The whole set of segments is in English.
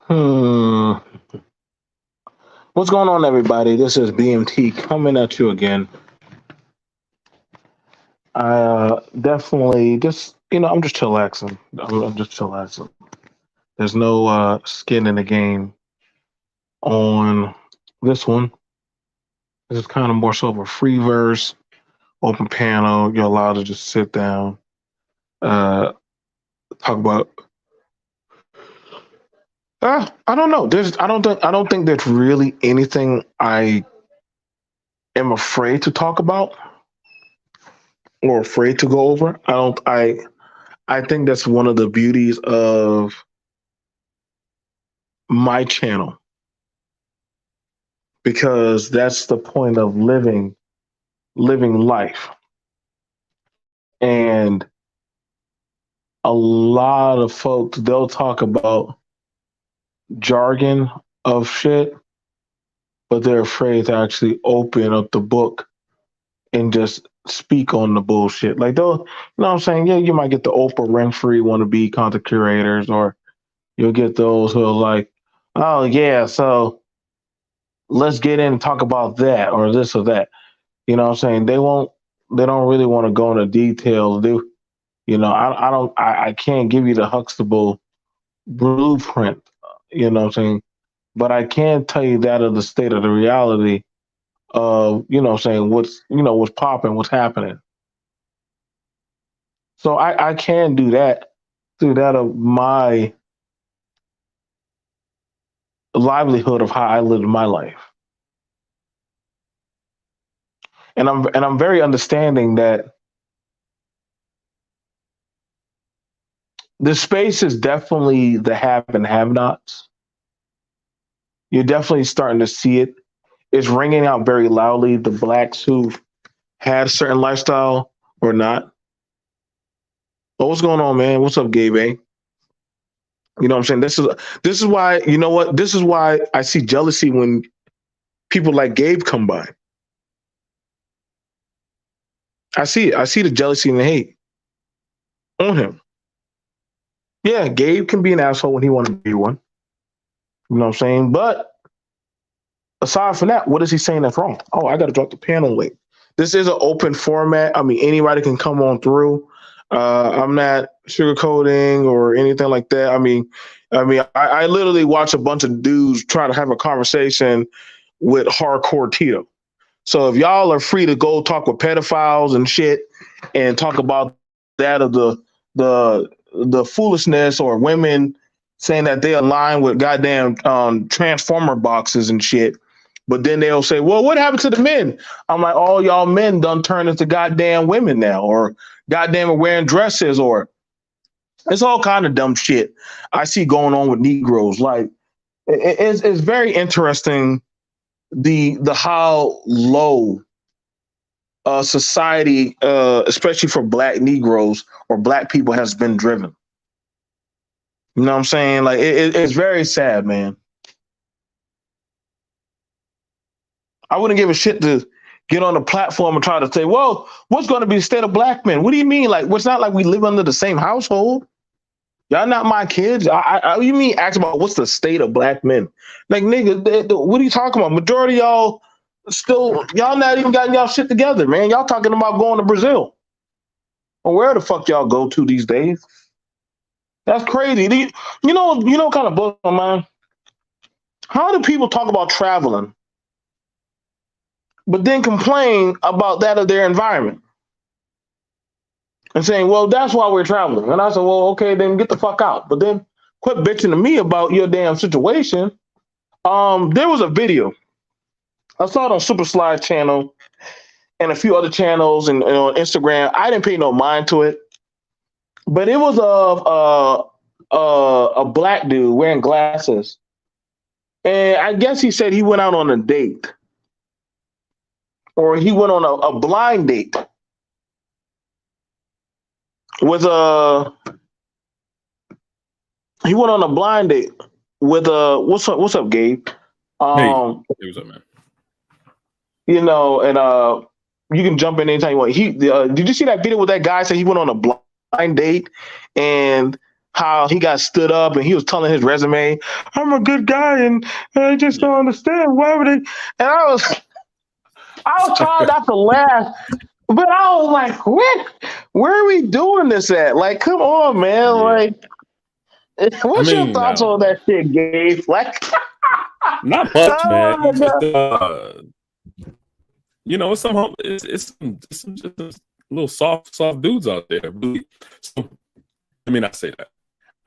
Hmm. What's going on, everybody? This is BMT coming at you again. I definitely just, I'm just chillaxing. I'm just chillaxing. There's no skin in the game on this one. This is kind of more so of a free verse, open panel. You're allowed to just sit down, uh, talk about. I don't know. I don't think there's really anything I am afraid to talk about or afraid to go over. I think that's one of the beauties of my channel because that's the point of living life. And a lot of folks they'll talk about jargon of shit, but they're afraid to actually open up the book and just speak on the bullshit. Like they'll, what I'm saying? Yeah, you might get the Oprah Winfrey wannabe content curators, or you'll get those who are like, oh yeah, so let's get in and talk about that or this or that. You know what I'm saying? They don't really want to go into details. I can't give you the Huxtable blueprint, you know what I'm saying? But I can tell you that of the state of the reality of, what's popping, what's happening. So I can do that through that of my livelihood of how I lived my life. And I'm very understanding that the space is definitely the have and have nots. You're definitely starting to see it. It's ringing out very loudly. The blacks who've had a certain lifestyle or not. But what's going on, man? What's up, Gabe? You know what I'm saying? This is why, you know what? This is why I see jealousy when people like Gabe come by. I see it. I see the jealousy and the hate on him. Yeah, Gabe can be an asshole when he wants to be one. You know what I'm saying? But aside from that, what is he saying that's wrong? Oh, I got to drop the panel link. This is an open format. I mean, anybody can come on through. I'm not sugarcoating or anything like that. I literally watch a bunch of dudes try to have a conversation with hardcore Tito. So if y'all are free to go talk with pedophiles and shit and talk about that of the foolishness or women saying that they align with goddamn transformer boxes and shit, but then they'll say, "Well, what happened to the men?" I'm like, "All y'all men done turned into goddamn women now, or goddamn are wearing dresses, or it's all kind of dumb shit I see going on with Negroes." Like, it's very interesting the how low society, especially for Black Negroes or Black people, has been driven. You know what I'm saying? Like, it's very sad, man. I wouldn't give a shit to get on the platform and try to say, well, what's going to be the state of Black men? What do you mean? Like, it's not like we live under the same household. Y'all not my kids. You mean ask about what's the state of Black men? Like, nigga, what are you talking about? Majority of y'all still, y'all not even got y'all shit together, man. Y'all talking about going to Brazil or where the fuck y'all go to these days. That's crazy. Kind of blows my mind. How do people talk about traveling, but then complain about that of their environment and saying, "Well, that's why we're traveling." And I said, "Well, okay, then get the fuck out." But then quit bitching to me about your damn situation. There was a video I saw it on Super Slide channel and a few other channels and on Instagram. I didn't pay no mind to it, but it was of a black dude wearing glasses, and I guess he said he went out on a date or he went on a blind date with a he went on a blind date with a what's up, Gabe? Hey, what's up, man? And you can jump in anytime you want. Did you see that video with that guy said he went on a blind date and how he got stood up and he was telling his resume, I'm a good guy and I just don't understand why would they. And I was trying not to laugh, but I was like, where are we doing this at? Like, come on, man. Like, what's your thoughts on that shit, Gabe? Like, not much, man. It's some just little soft dudes out there. So, I mean, I say that.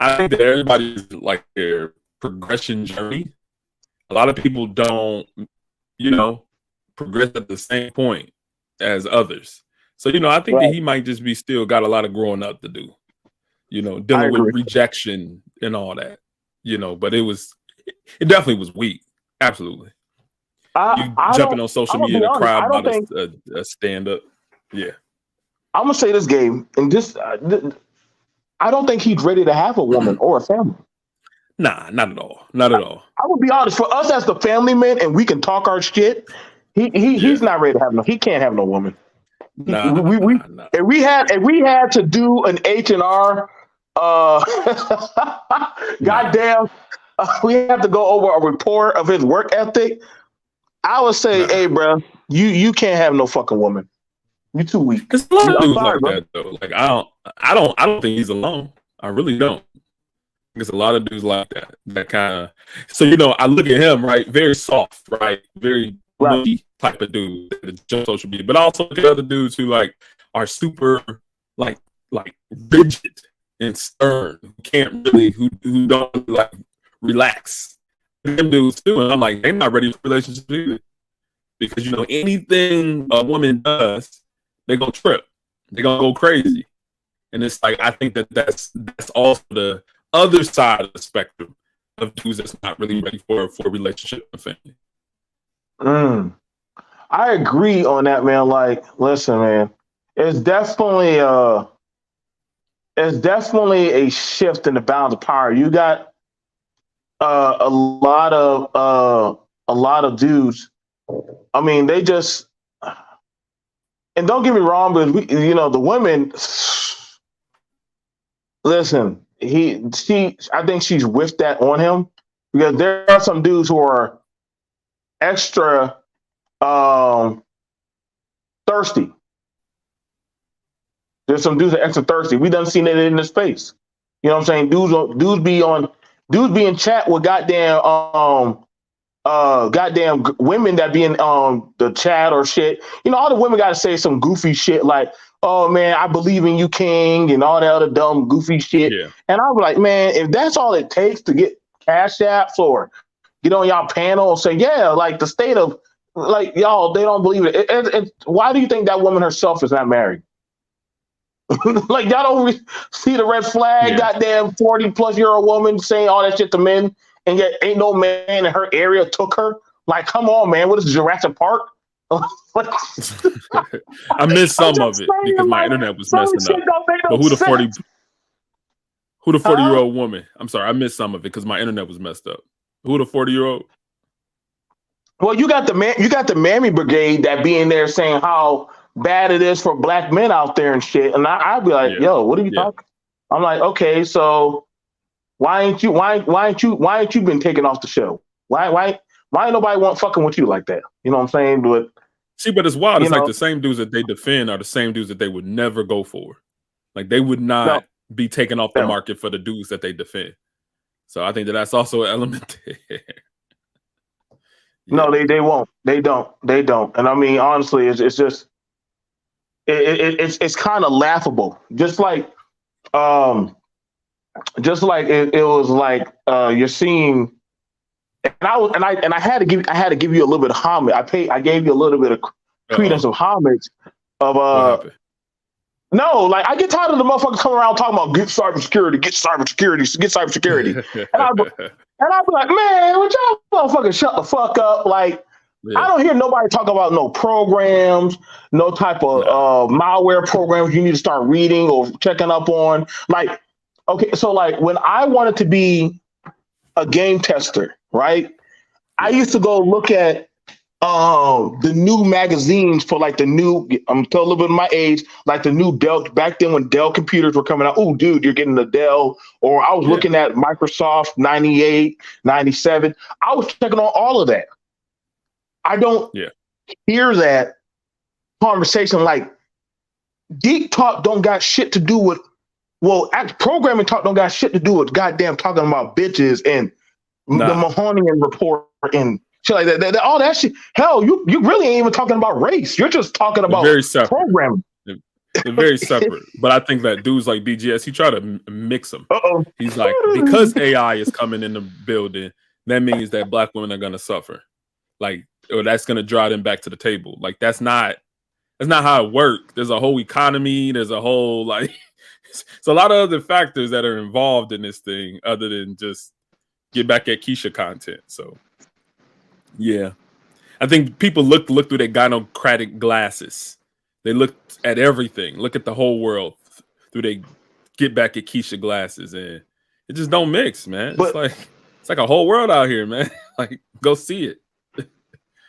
I think that everybody's like their progression journey. A lot of people don't, progress at the same point as others. So, I think that he might just be still got a lot of growing up to do, dealing with rejection and all that, but it definitely was weak. Absolutely. Jumping on social media to cry about a stand-up. Yeah. I'm going to say this, game, and just, I don't think he's ready to have a woman or a family. Nah, not at all. Not at all. I would be honest. For us as the family men, and we can talk our shit, he's not ready to have he can't have no woman. Nah, If we had to do an H&R, goddamn, we have to go over a report of his work ethic. I would say, hey, bro, you can't have no fucking woman. You too weak. Because a lot of dudes like that though. Like I don't think he's alone. I really don't. There's a lot of dudes like that. That kind of. So I look at him, right? Very soft, right? Very mushy type of dude that jumps social media. But also look at other dudes who like are super like rigid and stern. Who can't really who don't like relax. Them dudes too, and I'm like, they're not ready for relationships either. Because anything a woman does, they're gonna trip. They're gonna go crazy. And it's like I think that's also the other side of the spectrum of dudes that's not really ready for a relationship and family. I agree on that, man. Like, listen, man, it's definitely a shift in the balance of power. You got a lot of dudes. I mean, they just, and don't get me wrong, but the women. Listen, I think she's whiffed that on him because there are some dudes who are extra thirsty. There's some dudes that are extra thirsty. We done seen it in the space. You know what I'm saying? Dudes be in chat with goddamn women that be in the chat or shit. All the women got to say some goofy shit like, oh man, I believe in you, King, and all that other dumb goofy shit. Yeah. And I'm like, man, if that's all it takes to get cash apps or get on y'all panel and say, yeah, like the state of, like, y'all, they don't believe it. Why do you think that woman herself is not married? Like, y'all don't see the red flag, goddamn 40-plus-year-old woman saying all that shit to men, and yet ain't no man in her area took her? Like, come on, man. What is Jurassic Park? I missed some of it because my internet was messing up. But who the 40-year-old woman? I'm sorry, I missed some of it because my internet was messed up. Who the 40-year-old? Well, you got the Mammy Brigade that be in there saying how bad it is for black men out there and shit. And I'd be like, yo, what are you talking? I'm like, okay, so why ain't you been taken off the show? Why ain't nobody want fucking with you like that? You know what I'm saying? But it's wild. It's like the same dudes that they defend are the same dudes that they would never go for. Like they would not be taken off the market for the dudes that they defend. So I think that's also an element there. No, they won't. They don't. And I mean, honestly, it's just it's kind of laughable. Just like it was like you're seeing. And I had to give you a little bit of homage. I gave you a little bit of credence of homage of no, like I get tired of the motherfuckers coming around talking about get cybersecurity. And I'd be like, man, would y'all motherfuckers shut the fuck up? Like, I don't hear nobody talk about no programs, no type of malware programs you need to start reading or checking up on. Like, okay, so like when I wanted to be a game tester, right? I used to go look at the new magazines for like the new, I'm telling a little bit of my age, like the new Dell, back then when Dell computers were coming out. Oh, dude, you're getting the Dell. Or I was Yeah. looking at Microsoft 98, 97. I was checking on all of that. I don't hear that conversation. Like geek talk don't got shit to do with, well, programming talk don't got shit to do with goddamn talking about bitches and the Mahoney report and shit like that. All that shit. Hell, you really ain't even talking about race. You're just talking about very separate. programming. They're very separate. But I think that dudes like BGS, he try to mix them. Uh-oh. He's like, because AI is coming in the building, that means that black women are gonna suffer. Like, or that's gonna draw them back to the table. Like, that's not how it works. There's a whole economy. There's a whole like, it's a lot of other factors that are involved in this thing, other than just get back at Keisha content. So, yeah, I think people look through their gynocratic glasses. They look at everything. Look at the whole world through they get back at Keisha glasses, and it just don't mix, man. It's like a whole world out here, man. Like, go see it.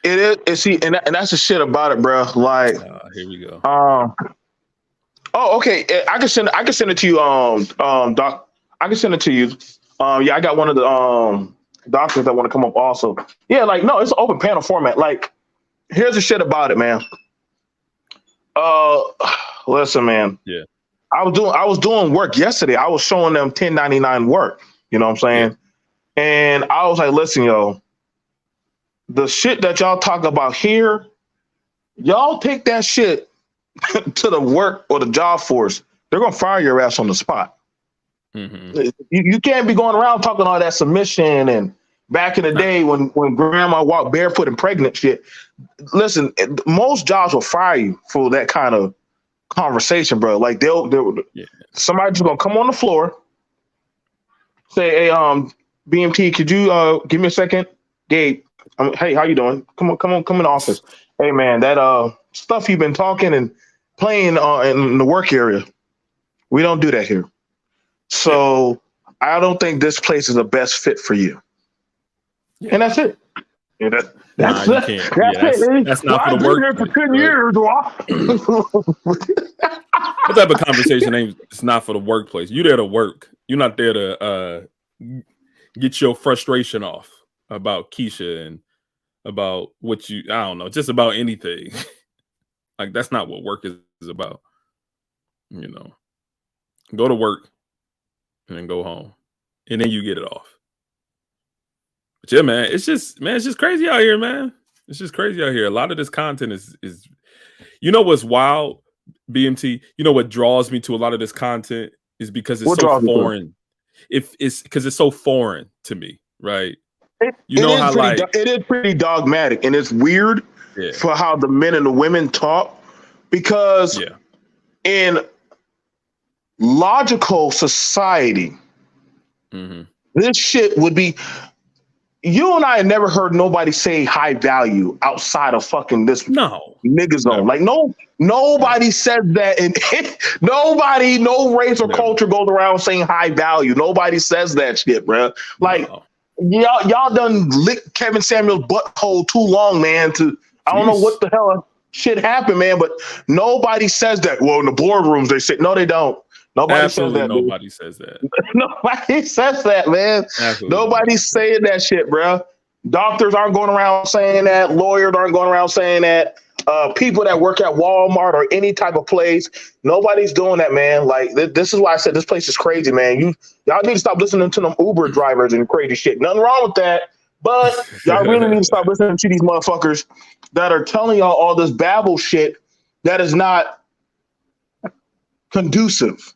It is. See, and that's the shit about it, bro. Like, here we go. Oh, okay. I can send it to you, Doc. I can send it to you. Yeah, I got one of the doctors that want to come up also. Yeah, like, no, it's an open panel format. Like, here's the shit about it, man. Listen, man. Yeah. I was doing work yesterday. I was showing them 1099 work. You know what I'm saying? Yeah. And I was like, listen, yo, the shit that y'all talk about here, y'all take that shit to the work or the job force. They're gonna fire your ass on the spot. Mm-hmm. You can't be going around talking all that submission and back in the day when grandma walked barefoot and pregnant shit. Listen, most jobs will fire you for that kind of conversation, bro. Like they'll somebody's just gonna come on the floor, say, hey, BMT, could you give me a second? Gabe, hey, how you doing? Come in the office. Hey man, that stuff you've been talking and playing in the work area, we don't do that here. So I don't think this place is the best fit for you. And that's it. Yeah, that's it. That's not for the work. For 10 years. What type of conversation ain't? It's not for the workplace. You're there to work. You're not there to get your frustration off about Keisha and about what I don't know, just about anything. Like, that's not what work is about. You know, go to work and then go home, and then you get it off. But yeah, man, it's just crazy out here, man. It's just crazy out here. A lot of this content is you know what's wild, BMT? You know what draws me to a lot of this content is because it's so foreign. It's because it's so foreign to me, right? It is pretty dogmatic, and it's weird for how the men and the women talk, because in logical society, this shit would be. You and I have never heard nobody say high value outside of fucking this nigga zone. Like nobody says that, and nobody, no race or culture goes around saying high value. Nobody says that shit, bro. Like y'all done licked Kevin Samuel's butthole too long, man. I don't know what the hell shit happened, man, but nobody says that. Well, in the boardrooms they say no, they don't. Nobody says that. Nobody says that. Nobody says that, man. Absolutely. Nobody's saying that shit, bro. Doctors aren't going around saying that. Lawyers aren't going around saying that. People that work at Walmart or any type of place, nobody's doing that, man. Like this is why I said this place is crazy, man. Y'all need to stop listening to them Uber drivers and crazy shit. Nothing wrong with that, but y'all really need to stop listening to these motherfuckers that are telling y'all all this babble shit that is not conducive.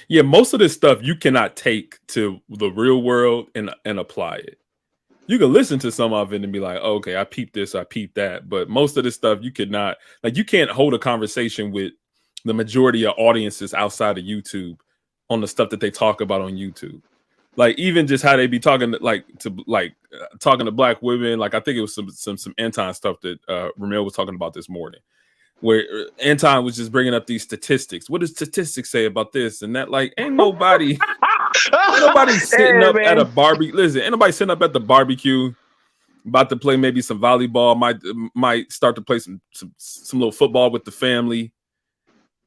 Yeah, most of this stuff you cannot take to the real world and apply it. You can listen to some of it and be like, oh, okay, I peeped this, I peeped that. But most of this stuff you could not, like, you can't hold a conversation with the majority of audiences outside of YouTube on the stuff that they talk about on YouTube. Like, even just how they be talking talking to black women. Like, I think it was some Anton stuff that Ramil was talking about this morning, where Anton was just bringing up these statistics. What does statistics say about this and that? Like, ain't nobody sitting up at a barbecue. Listen, ain't nobody sitting up at the barbecue about to play maybe some volleyball, might start to play some little football with the family.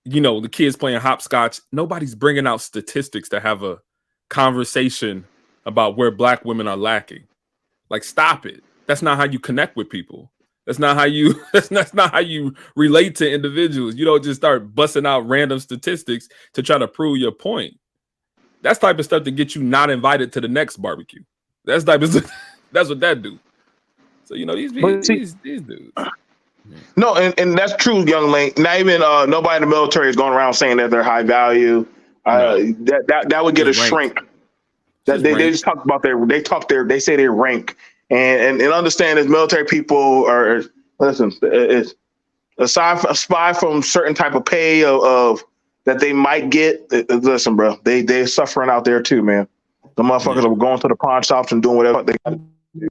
You know, the kids playing hopscotch. Nobody's bringing out statistics to have a conversation about where Black women are lacking. Like, stop it. That's not how you connect with people. That's not how you that's not how you relate to individuals. You don't just start busting out random statistics to try to prove your point. That's type of stuff to get you not invited to the next barbecue. That's type of that's what that do. So you know these dudes. No, and that's true, young Lane. Not even nobody in the military is going around saying that they're high value. That would get a shrink. That they just talk about they say they rank. And understand as military people are, listen, it's aside from certain type of pay of that they might get. Listen, bro, they're suffering out there too, man. The motherfuckers are going to the pawn shops and doing whatever they got to do.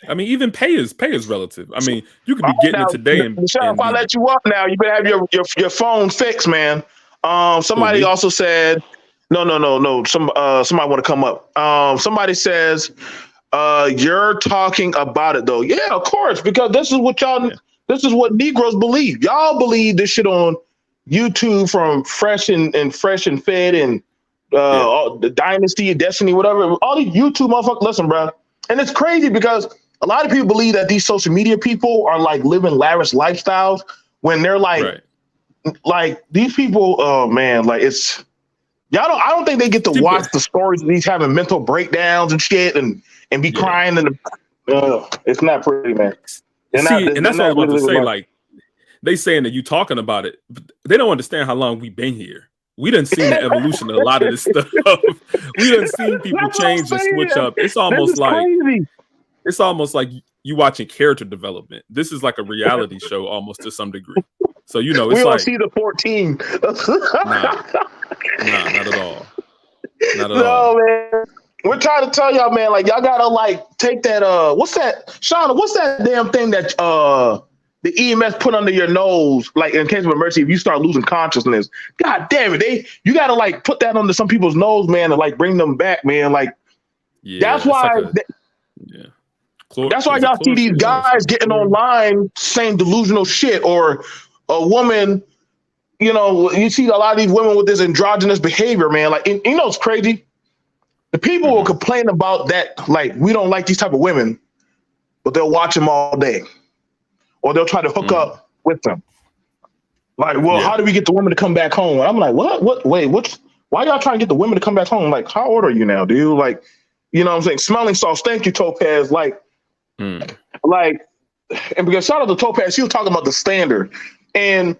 I mean, even pay is relative. I mean, you could be getting it today. If I let you up now, you better have your phone fixed, man. Somebody also said, no. Somebody want to come up. Somebody says, you're talking about it though. Yeah, of course, because this is what Negroes believe. Y'all believe this shit on YouTube from Fresh and Fed and the Dynasty, Destiny, whatever. All these YouTube motherfuckers. Listen, bro, and it's crazy because a lot of people believe that these social media people are like living lavish lifestyles when they're like these people. Oh man, like it's y'all don't. I don't think they get to watch the stories of these having mental breakdowns and shit and be crying and it's not pretty, man. That's what I was about to say. Like they saying that you talking about it, but they don't understand how long we've been here. We done seen the evolution of a lot of this stuff. We done seen people change and switch up. It's almost like you watching character development. This is like a reality show almost to some degree. So you know, it's we don't see the 14. Nah, not at all. Not at all. Man. We're trying to tell y'all, man, like y'all gotta like take that what's that, Shauna, what's that damn thing that the EMS put under your nose, like in case of emergency, if you start losing consciousness. God damn it. You gotta like put that under some people's nose, man, and like bring them back, man. Like that's why that's why y'all see these guys getting online saying delusional shit, or a woman, you know, you see a lot of these women with this androgynous behavior, man. Like, you know, it's crazy. The people will complain about that, like, we don't like these type of women, but they'll watch them all day. Or they'll try to hook up with them. Like, well, how do we get the women to come back home? And I'm like, why y'all trying to get the women to come back home? Like, how old are you now, dude? Like, you know what I'm saying? Smelling sauce, thank you, Topaz. Like, and because shout out to Topaz, she was talking about the standard. And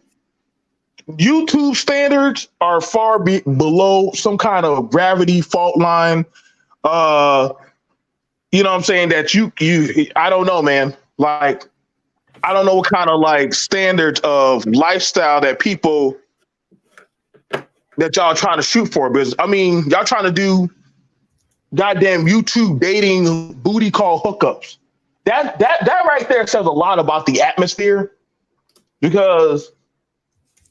YouTube standards are far below some kind of gravity fault line. You know what I'm saying? That you I don't know, man. Like, I don't know what kind of like standards of lifestyle that people that y'all trying to shoot for. Because I mean, y'all trying to do goddamn YouTube dating booty call hookups. That right there says a lot about the atmosphere, because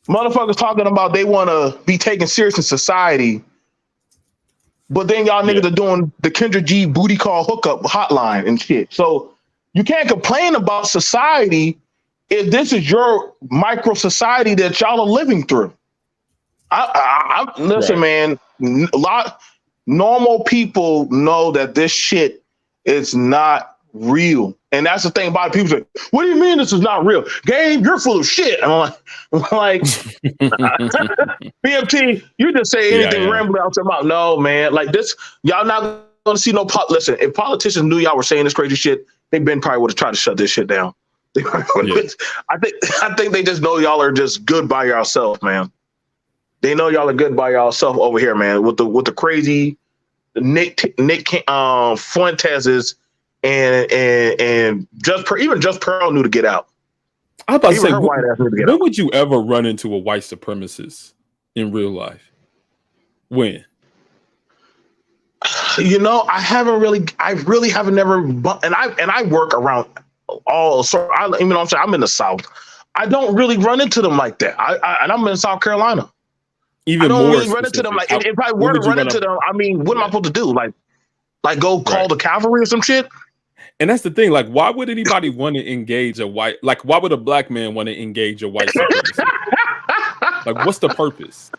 motherfuckers talking about they want to be taken serious in society, but then y'all niggas are doing the Kendra G booty call hookup hotline and shit. So you can't complain about society if this is your micro society that y'all are living through. Listen, man, normal people know that this shit is not real. And that's the thing about people say, what do you mean this is not real? Gabe, you're full of shit. And I'm like BMT, you just say anything rambling out your mouth. No, man, like this, y'all not gonna see no listen, if politicians knew y'all were saying this crazy shit, they probably would have tried to shut this shit down. I think they just know y'all are just good by yourself, man. They know y'all are good by yourself over here, man. With the crazy Nick Fuentes and just Pearl knew to get out. I was about to say, when would you ever run into a white supremacist in real life? When? You know, I really haven't never, and I work around all. So you know, I'm in the South. I don't really run into them like that. And I'm in South Carolina. I don't really run into them like. If I were to run into them, I mean, what am I supposed to do? Like go call the cavalry or some shit? And that's the thing. Like, why would anybody want to engage a white? Like, why would a black man want to engage a white supremacist? Like, what's the purpose?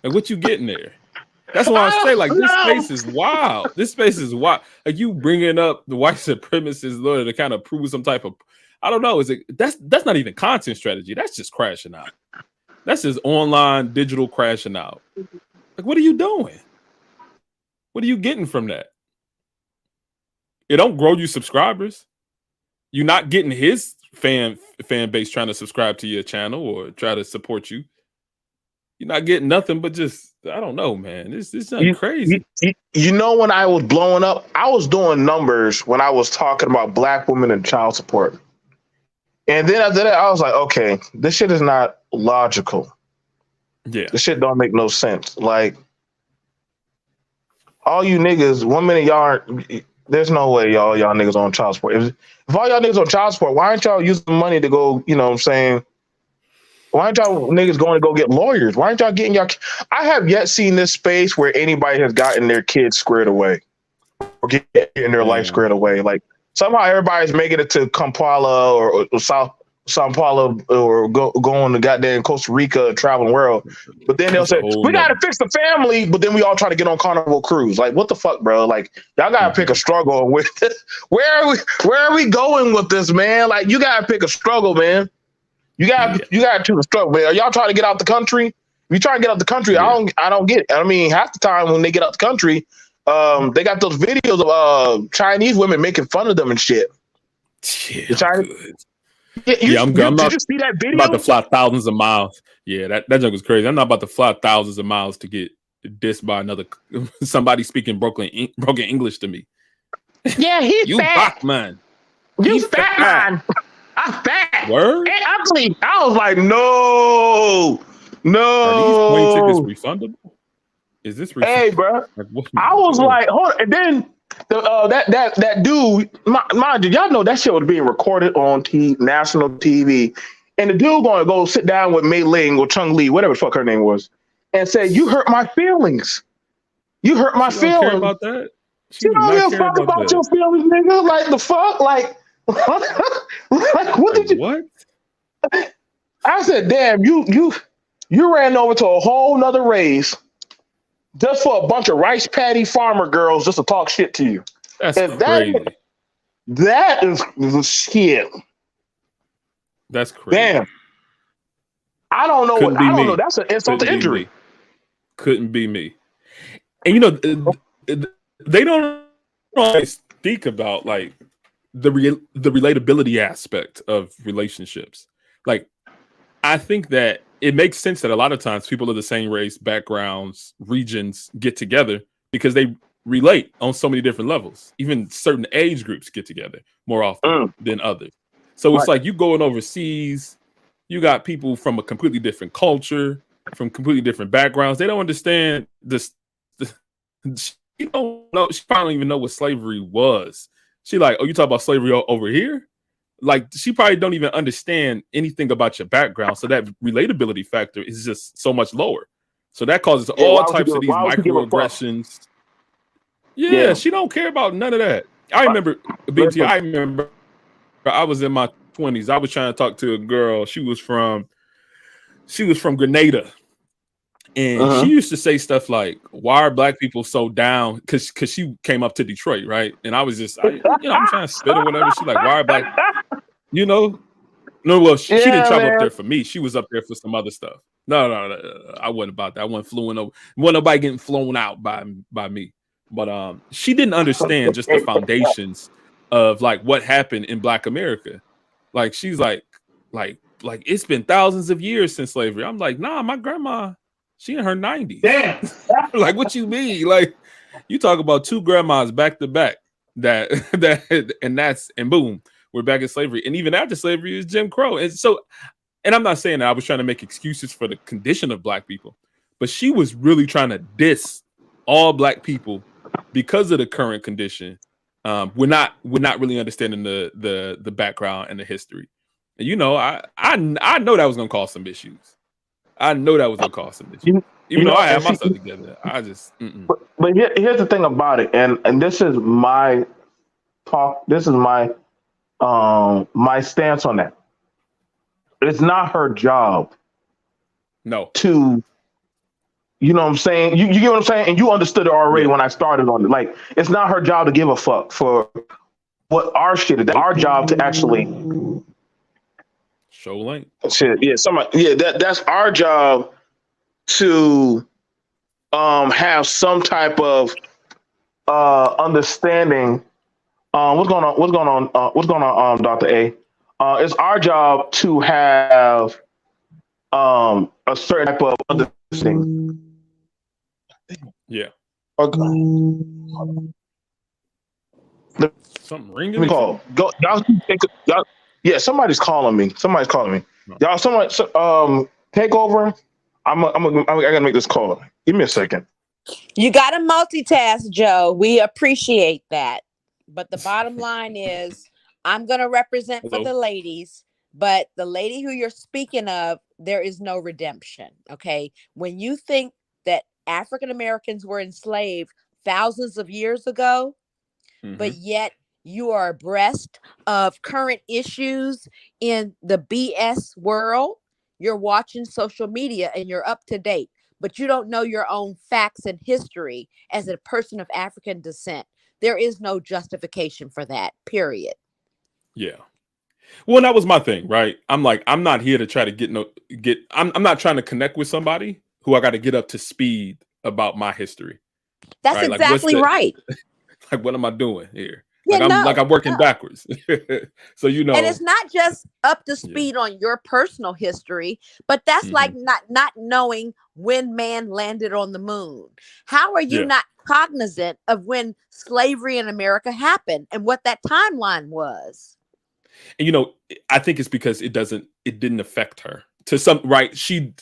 Like, what you getting there? That's why I say, like, this space is wild. This space is wild. Like, you bringing up the white supremacists in order to kind of prove some type of, I don't know. Is it that's not even content strategy? That's just crashing out. That's just online digital crashing out. Like, what are you doing? What are you getting from that? It don't grow you subscribers. You're not getting his fan base trying to subscribe to your channel or try to support you. You're not getting nothing but just, I don't know, man. This is crazy. You know, when I was blowing up, I was doing numbers when I was talking about black women and child support. And then after that, I was like, okay, this shit is not logical. Yeah. This shit don't make no sense. Like, all you niggas, 1 minute y'all aren't, there's no way y'all niggas on child support. If all y'all niggas on child support, why aren't y'all using the money to go, you know what I'm saying? Why aren't y'all niggas going to go get lawyers? Why aren't y'all getting y'all? I have yet seen this space where anybody has gotten their kids squared away or getting their life squared away. Like, somehow everybody's making it to Kampala or Sao Paulo or going to goddamn Costa Rica, traveling world. But then they'll say, we got to fix the family. But then we all try to get on Carnival Cruise. Like, what the fuck, bro? Like, y'all got to pick a struggle. Where are we going with this, man? Like, you got to pick a struggle, man. You got to choose a struggle, man. Are y'all trying to get out the country? If you trying to get out the country, I don't get it. I mean, half the time when they get out the country, they got those videos of Chinese women making fun of them and shit. Yeah, I'm not. Did you see that video? I'm about to fly thousands of miles. Yeah, that joke was crazy. I'm not about to fly thousands of miles to get dissed by somebody speaking broken English to me. Yeah, he's you fat. Fat man. You fat man. I'm fat. Word? And ugly. I was like, no. Are these plane tickets refundable? Is this refundable? Hey, bro. Like, I was like, hold on. And then that dude, mind you, y'all know that shit was being recorded on national TV. And the dude going to go sit down with Mei Ling or Chung Lee, whatever the fuck her name was, and say, you hurt my feelings. You hurt my feelings. Don't care about that? You don't give a fuck about your feelings, nigga. Like, the fuck? Like, like, what did you? What? I said, damn, you ran over to a whole nother race just for a bunch of rice patty farmer girls just to talk shit to you. That's crazy. That is the shit. That's crazy. Damn. I don't know. I don't know. That's an insult to injury. Couldn't be me. And you know, they don't always speak about like the relatability aspect of relationships. Like, I think that it makes sense that a lot of times people of the same race, backgrounds, regions get together because they relate on so many different levels. Even certain age groups get together more often than others. So it's like you going overseas, you got people from a completely different culture, from completely different backgrounds. They don't understand this. She don't know. She probably don't even know what slavery was. She like, oh, you talk about slavery over here? Like, she probably don't even understand anything about your background. So that relatability factor is just so much lower. So that causes all types of these microaggressions. Yeah, she don't care about none of that. I remember, BT, I was in my 20s. I was trying to talk to a girl. She was from Grenada. And she used to say stuff like, why are black people so down? Because she came up to Detroit, right? And I was just, I'm trying to spit or whatever. She's like, why are black, No, well, she didn't travel up there for me. She was up there for some other stuff. No, I wasn't about that. I wasn't flew over. Wasn't nobody getting flown out by me. But she didn't understand just the foundations of like what happened in Black America. Like, she's like it's been thousands of years since slavery. I'm like, nah, my grandma, she in her 90s. Damn. Like, what you mean? Like, you talk about two grandmas back to back and boom, we're back in slavery. And even after slavery is Jim Crow. And so, and I'm not saying that I was trying to make excuses for the condition of black people, but she was really trying to diss all black people because of the current condition. We're not really understanding the background and the history. And you know, I know that was gonna cause some issues. Even though I have myself together, I just. But here's the thing about it, and this is my talk. This is my stance on that. It's not her job No. to, you know what I'm saying? You get what I'm saying? And you understood it already Yeah. when I started on it. Like, it's not her job to give a fuck for what our shit is. Our job to actually Show link. shit. Yeah, somebody. Yeah, that's our job to have some type of understanding. What's going on? What's going on? What's going on, Dr. A? It's our job to have a certain type of understanding. Yeah. Okay. Let Something ringing. me call. Go, y'all. Yeah, somebody's calling me. Somebody's calling me. No. Y'all, take over. I gotta make this call. Give me a second. You got to multitask, Joe. We appreciate that. But the bottom line is, I'm going to represent for Hello? the ladies, but the lady who you're speaking of, there is no redemption. Okay. When you think that African Americans were enslaved thousands of years ago, but yet you are abreast of current issues in the BS world, you're watching social media and you're up to date, but you don't know your own facts and history as a person of African descent. There is no justification for that, period. Yeah. Well, that was my thing, right? I'm like, I'm not here to try to I'm not trying to connect with somebody who I got to get up to speed about my history. That's right? Like, exactly right. Like, what am I doing here? Yeah, I'm working backwards. So, and it's not just up to speed on your personal history, but that's like not knowing when man landed on the moon. How are you not cognizant of when slavery in America happened and what that timeline was? And I think it's because it didn't affect her to some, right? She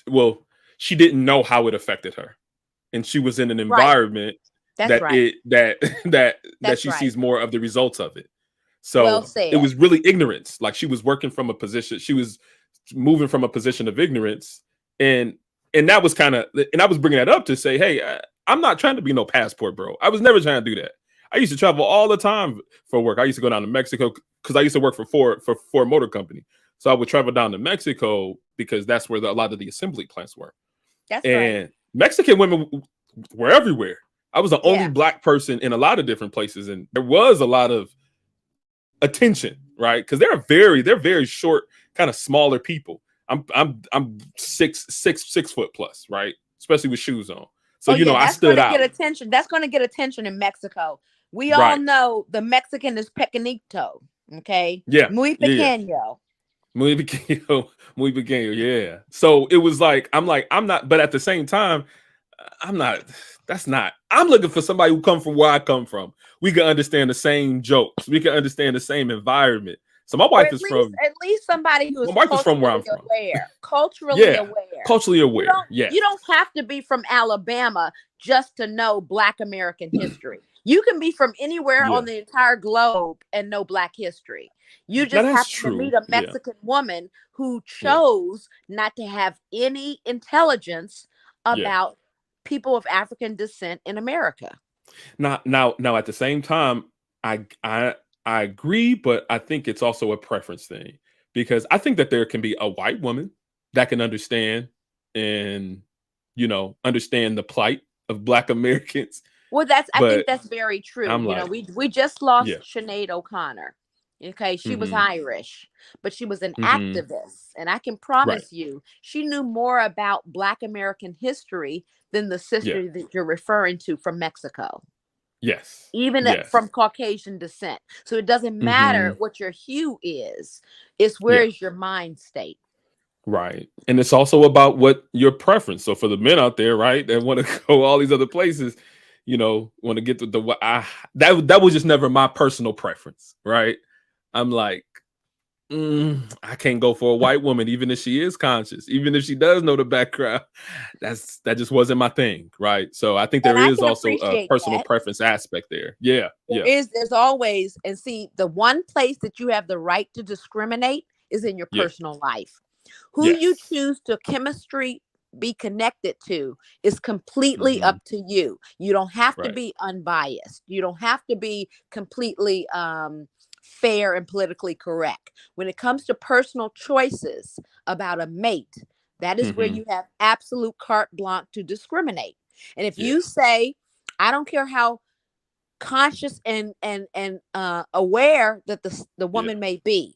didn't know how it affected her, and she was in an environment that she sees more of the results of it. So it was really ignorance. Like, she was working from a position, she was moving from a position of ignorance, and that was and I was bringing that up to say, hey, I'm not trying to be no passport bro. I was never trying to do that. I used to travel all the time for work. I used to go down to Mexico because I used to work for Ford Motor Company. So I would travel down to Mexico because that's where a lot of the assembly plants were. And Mexican women were everywhere. I was the only black person in a lot of different places, and there was a lot of attention, right? Because they're very short, kind of smaller people. I'm 6 foot plus, right? Especially with shoes on. So I stood out. Get attention. That's going to get attention in Mexico. We all know the Mexican is pequeñito. Okay. Yeah. Muy pequeño. Yeah. Muy pequeño. Yeah. So it was like, I'm not, but at the same time, I'm looking for somebody who come from where I come from. We can understand the same jokes. We can understand the same environment. So my wife is from, at least somebody who's from where I'm from. Culturally aware. Culturally aware. You don't have to be from Alabama just to know Black American history. You can be from anywhere on the entire globe and know Black history. You just have to meet a Mexican woman who chose not to have any intelligence about people of African descent in America. Now, at the same time, I agree, but I think it's also a preference thing, because I think that there can be a white woman that can understand and understand the plight of Black Americans. Well, I think that's very true. We just lost Sinead O'Connor. Okay, she was Irish, but she was an activist, and I can promise you, she knew more about Black American history than the sister that you're referring to from Mexico. Yes. Even from Caucasian descent. So it doesn't matter what your hue is. It's where is your mind state. Right. And it's also about what your preference. So for the men out there, right, that want to go all these other places, want to get to that was just never my personal preference, right? I'm like, I can't go for a white woman, even if she is conscious, even if she does know the background. That just wasn't my thing, right? So I think there is also a personal preference aspect there. Yeah, There's always, and see, the one place that you have the right to discriminate is in your personal life. Who you choose to chemistry be connected to is completely up to you. You don't have to Right. be unbiased. You don't have to be completely fair and politically correct. When it comes to personal choices about a mate, that is where you have absolute carte blanche to discriminate. And if you say, I don't care how conscious and aware that the woman may be,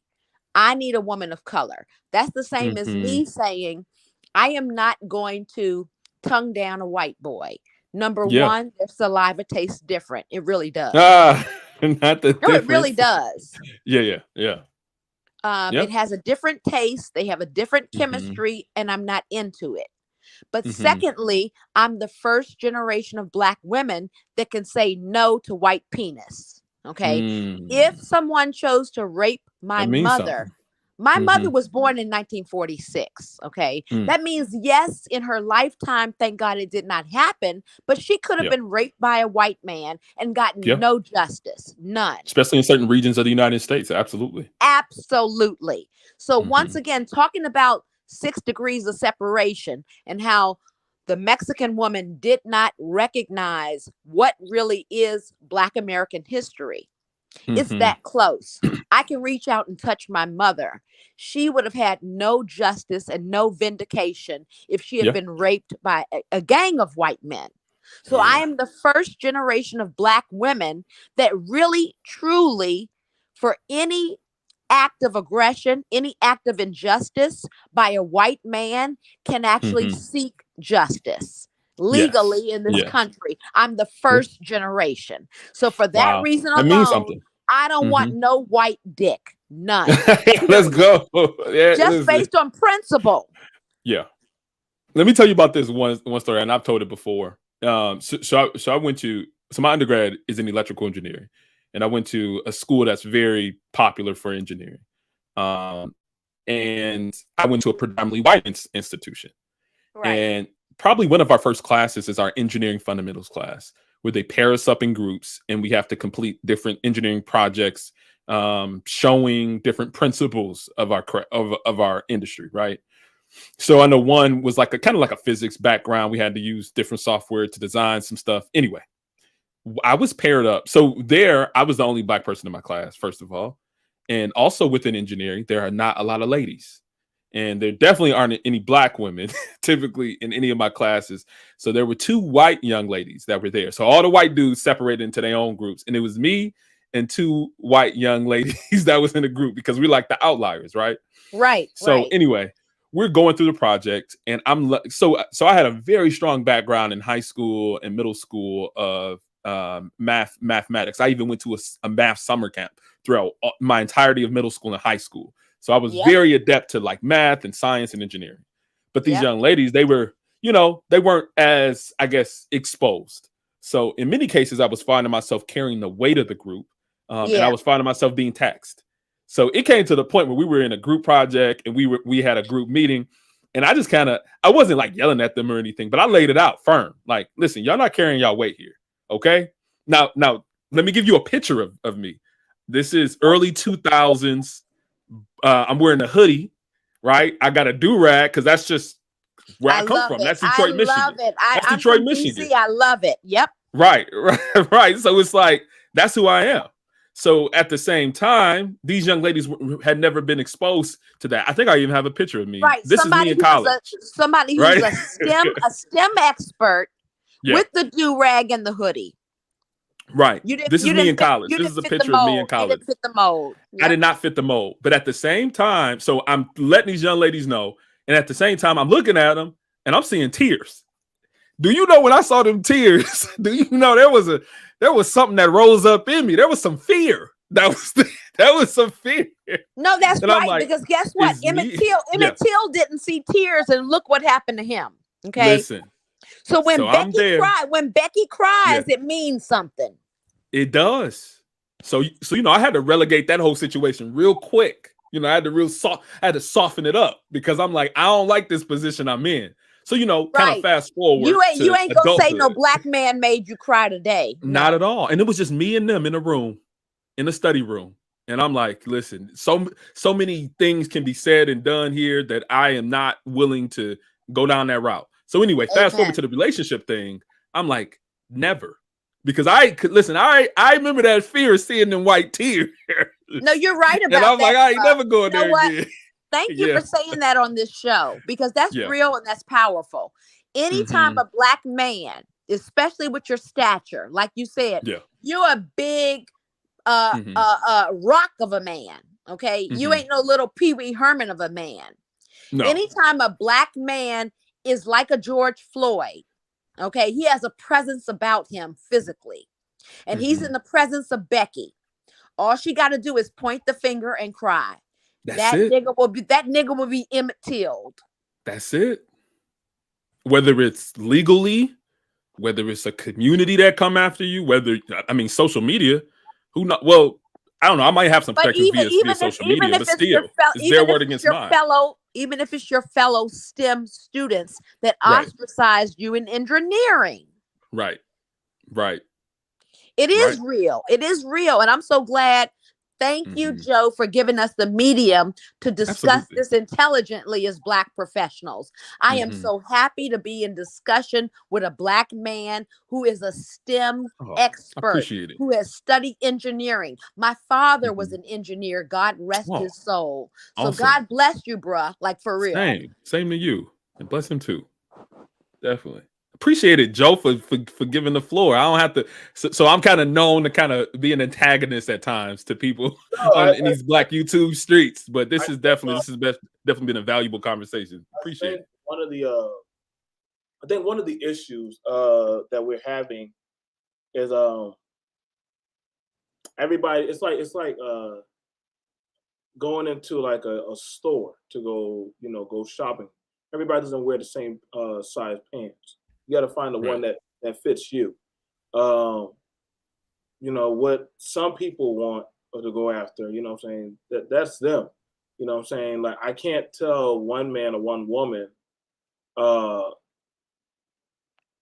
I need a woman of color. That's the same as me saying, I am not going to tongue down a white boy. Number one, their saliva tastes different. It really does. Not the No, it really does. Yeah. It has a different taste. They have a different chemistry, and I'm not into it. But secondly, I'm the first generation of Black women that can say no to white penis. Okay. If someone chose to rape my mother, my mother was born in 1946. Okay. That means, yes, in her lifetime, thank God it did not happen, but she could have been raped by a white man and gotten no justice. None. Especially in certain regions of the United States. Absolutely. Absolutely. So once again, talking about 6 degrees of separation and how the Mexican woman did not recognize what really is Black American history. It's that close. I can reach out and touch my mother. She would have had no justice and no vindication if she had been raped by a gang of white men. So I am the first generation of Black women that really, truly, for any act of aggression, any act of injustice by a white man, can actually seek justice legally in this country. I'm the first generation. So for that reason alone, that means something. I don't want no white dick. None. Let's go. Just based on principle. Yeah. Let me tell you about this one story, and I've told it before. So I went to, so my undergrad is in electrical engineering, and I went to a school that's very popular for engineering. And I went to a predominantly white institution. Right. And probably one of our first classes is our engineering fundamentals class, where they pair us up in groups and we have to complete different engineering projects, showing different principles of our industry, right? So I know one was like kind of like a physics background. We had to use different software to design some stuff. Anyway, I was paired up. So there, I was the only Black person in my class, first of all. And also within engineering, there are not a lot of ladies. And there definitely aren't any Black women typically in any of my classes. So there were 2 white young ladies that were there. So all the white dudes separated into their own groups. And it was me and 2 white young ladies that was in the group, because we like the outliers, right? Right. So anyway, we're going through the project, and so I had a very strong background in high school and middle school of mathematics. I even went to a math summer camp throughout my entirety of middle school and high school. So I was very adept to like math and science and engineering. But these young ladies, they were, they weren't as, I guess, exposed. So in many cases, I was finding myself carrying the weight of the group, and I was finding myself being taxed. So it came to the point where we were in a group project and we had a group meeting, and I just I wasn't like yelling at them or anything, but I laid it out firm. Like, listen, y'all not carrying y'all weight here. Okay. Now, let me give you a picture of me. This is early 2000s. I'm wearing a hoodie, right? I got a do-rag because that's just where I come from. That's Detroit, Michigan. I love it. That's Detroit, Michigan. I love it. Yep. Right. So it's like, that's who I am. So at the same time, these young ladies had never been exposed to that. I think I even have a picture of me. Right. This is me in college. Somebody who's a STEM expert with the do-rag and the hoodie. Right. This is me in college. This is a picture of me in college. You didn't fit the mold. Yep. I did not fit the mold. But at the same time, so I'm letting these young ladies know. And at the same time, I'm looking at them and I'm seeing tears. Do you know when I saw them tears? Do you know there was something that rose up in me? There was some fear. That was some fear. No, that's and right. Like, because guess what? Emmett Till didn't see tears, and look what happened to him. Okay. Listen. So when Becky cries, it means something. It does. So I had to relegate that whole situation real quick. I had to soften it up, because I'm like, I don't like this position I'm in. So kind of fast forward. You ain't gonna say no Black man made you cry today. Not at all. And it was just me and them in a room, in the study room. And I'm like, listen, so many things can be said and done here that I am not willing to go down that route. So anyway, fast forward Amen. to the relationship thing. I'm like, never. Because I could listen, I remember that fear of seeing them white tears. No, you're right And about I'm that. like, I ain't Bruh. never going You know there what? again. Thank you Yeah. for saying that on this show, because that's Yeah. real and that's powerful. Anytime Mhm. a black man, especially with your stature, like you said, Yeah. you're a big Mhm. rock of a man. Okay. You Mhm. ain't no little Pee Wee Herman of a man. No. Anytime a black man is like a George Floyd, okay, he has a presence about him physically, and he's Mhm. in the presence of Becky. All she got to do is point the finger and cry. That's it. That nigga will be Emmett Tilled. That's it. Whether it's legally, whether it's a community that come after you, whether I mean social media, who not? Well, I don't know. I might have some But protections via social media, but still, it's their word against mine. even if it's your fellow STEM students that Right. ostracized you in engineering, Right. Right. it is real. It is real, and I'm so glad. Thank you, Mhm. Joe, for giving us the medium to discuss Absolutely. this intelligently as Black professionals. I am Mhm. so happy to be in discussion with a Black man who is a STEM Oh, I expert, appreciate it. who has studied engineering. My father was Mhm. an engineer. God rest Oh, his soul. So awesome. God bless you, bruh. Like for real. Same to you, and bless him too. Definitely appreciate it, Joe, for giving the floor. I don't have to. So I'm kind of known to kind of be an antagonist at times to people in these Black YouTube streets. But this has definitely been a valuable conversation. Appreciate it. I think one of the issues that we're having is everybody. It's like going into like a store to go shopping. Everybody doesn't wear the same size pants. You got to find the one Right. that fits you. What some people want to go after. You know what I'm saying? That's them. You know what I'm saying? Like I can't tell one man or one woman, uh,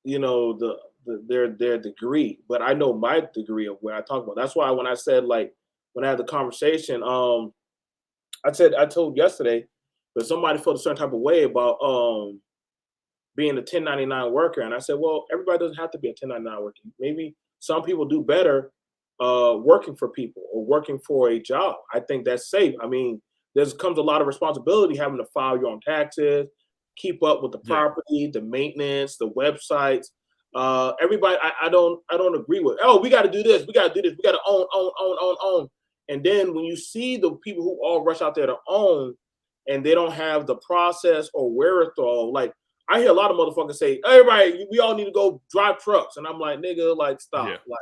their degree, but I know my degree of where I talk about. That's why when I said like when I had the conversation, I told yesterday that somebody felt a certain type of way about being a 1099 worker, and I said, well, everybody doesn't have to be a 1099 worker. Maybe some people do better working for people or working for a job. I think that's safe. I mean, there's comes a lot of responsibility having to file your own taxes, keep up with the Yeah. property, the maintenance, the websites. Everybody, I don't agree with. Oh, we got to do this. We got to do this. We got to own. And then when you see the people who all rush out there to own, and they don't have the process or wherewithal, like I hear a lot of motherfuckers say, everybody, we all need to go drive trucks. And I'm like, nigga, like, stop. Yeah. Like,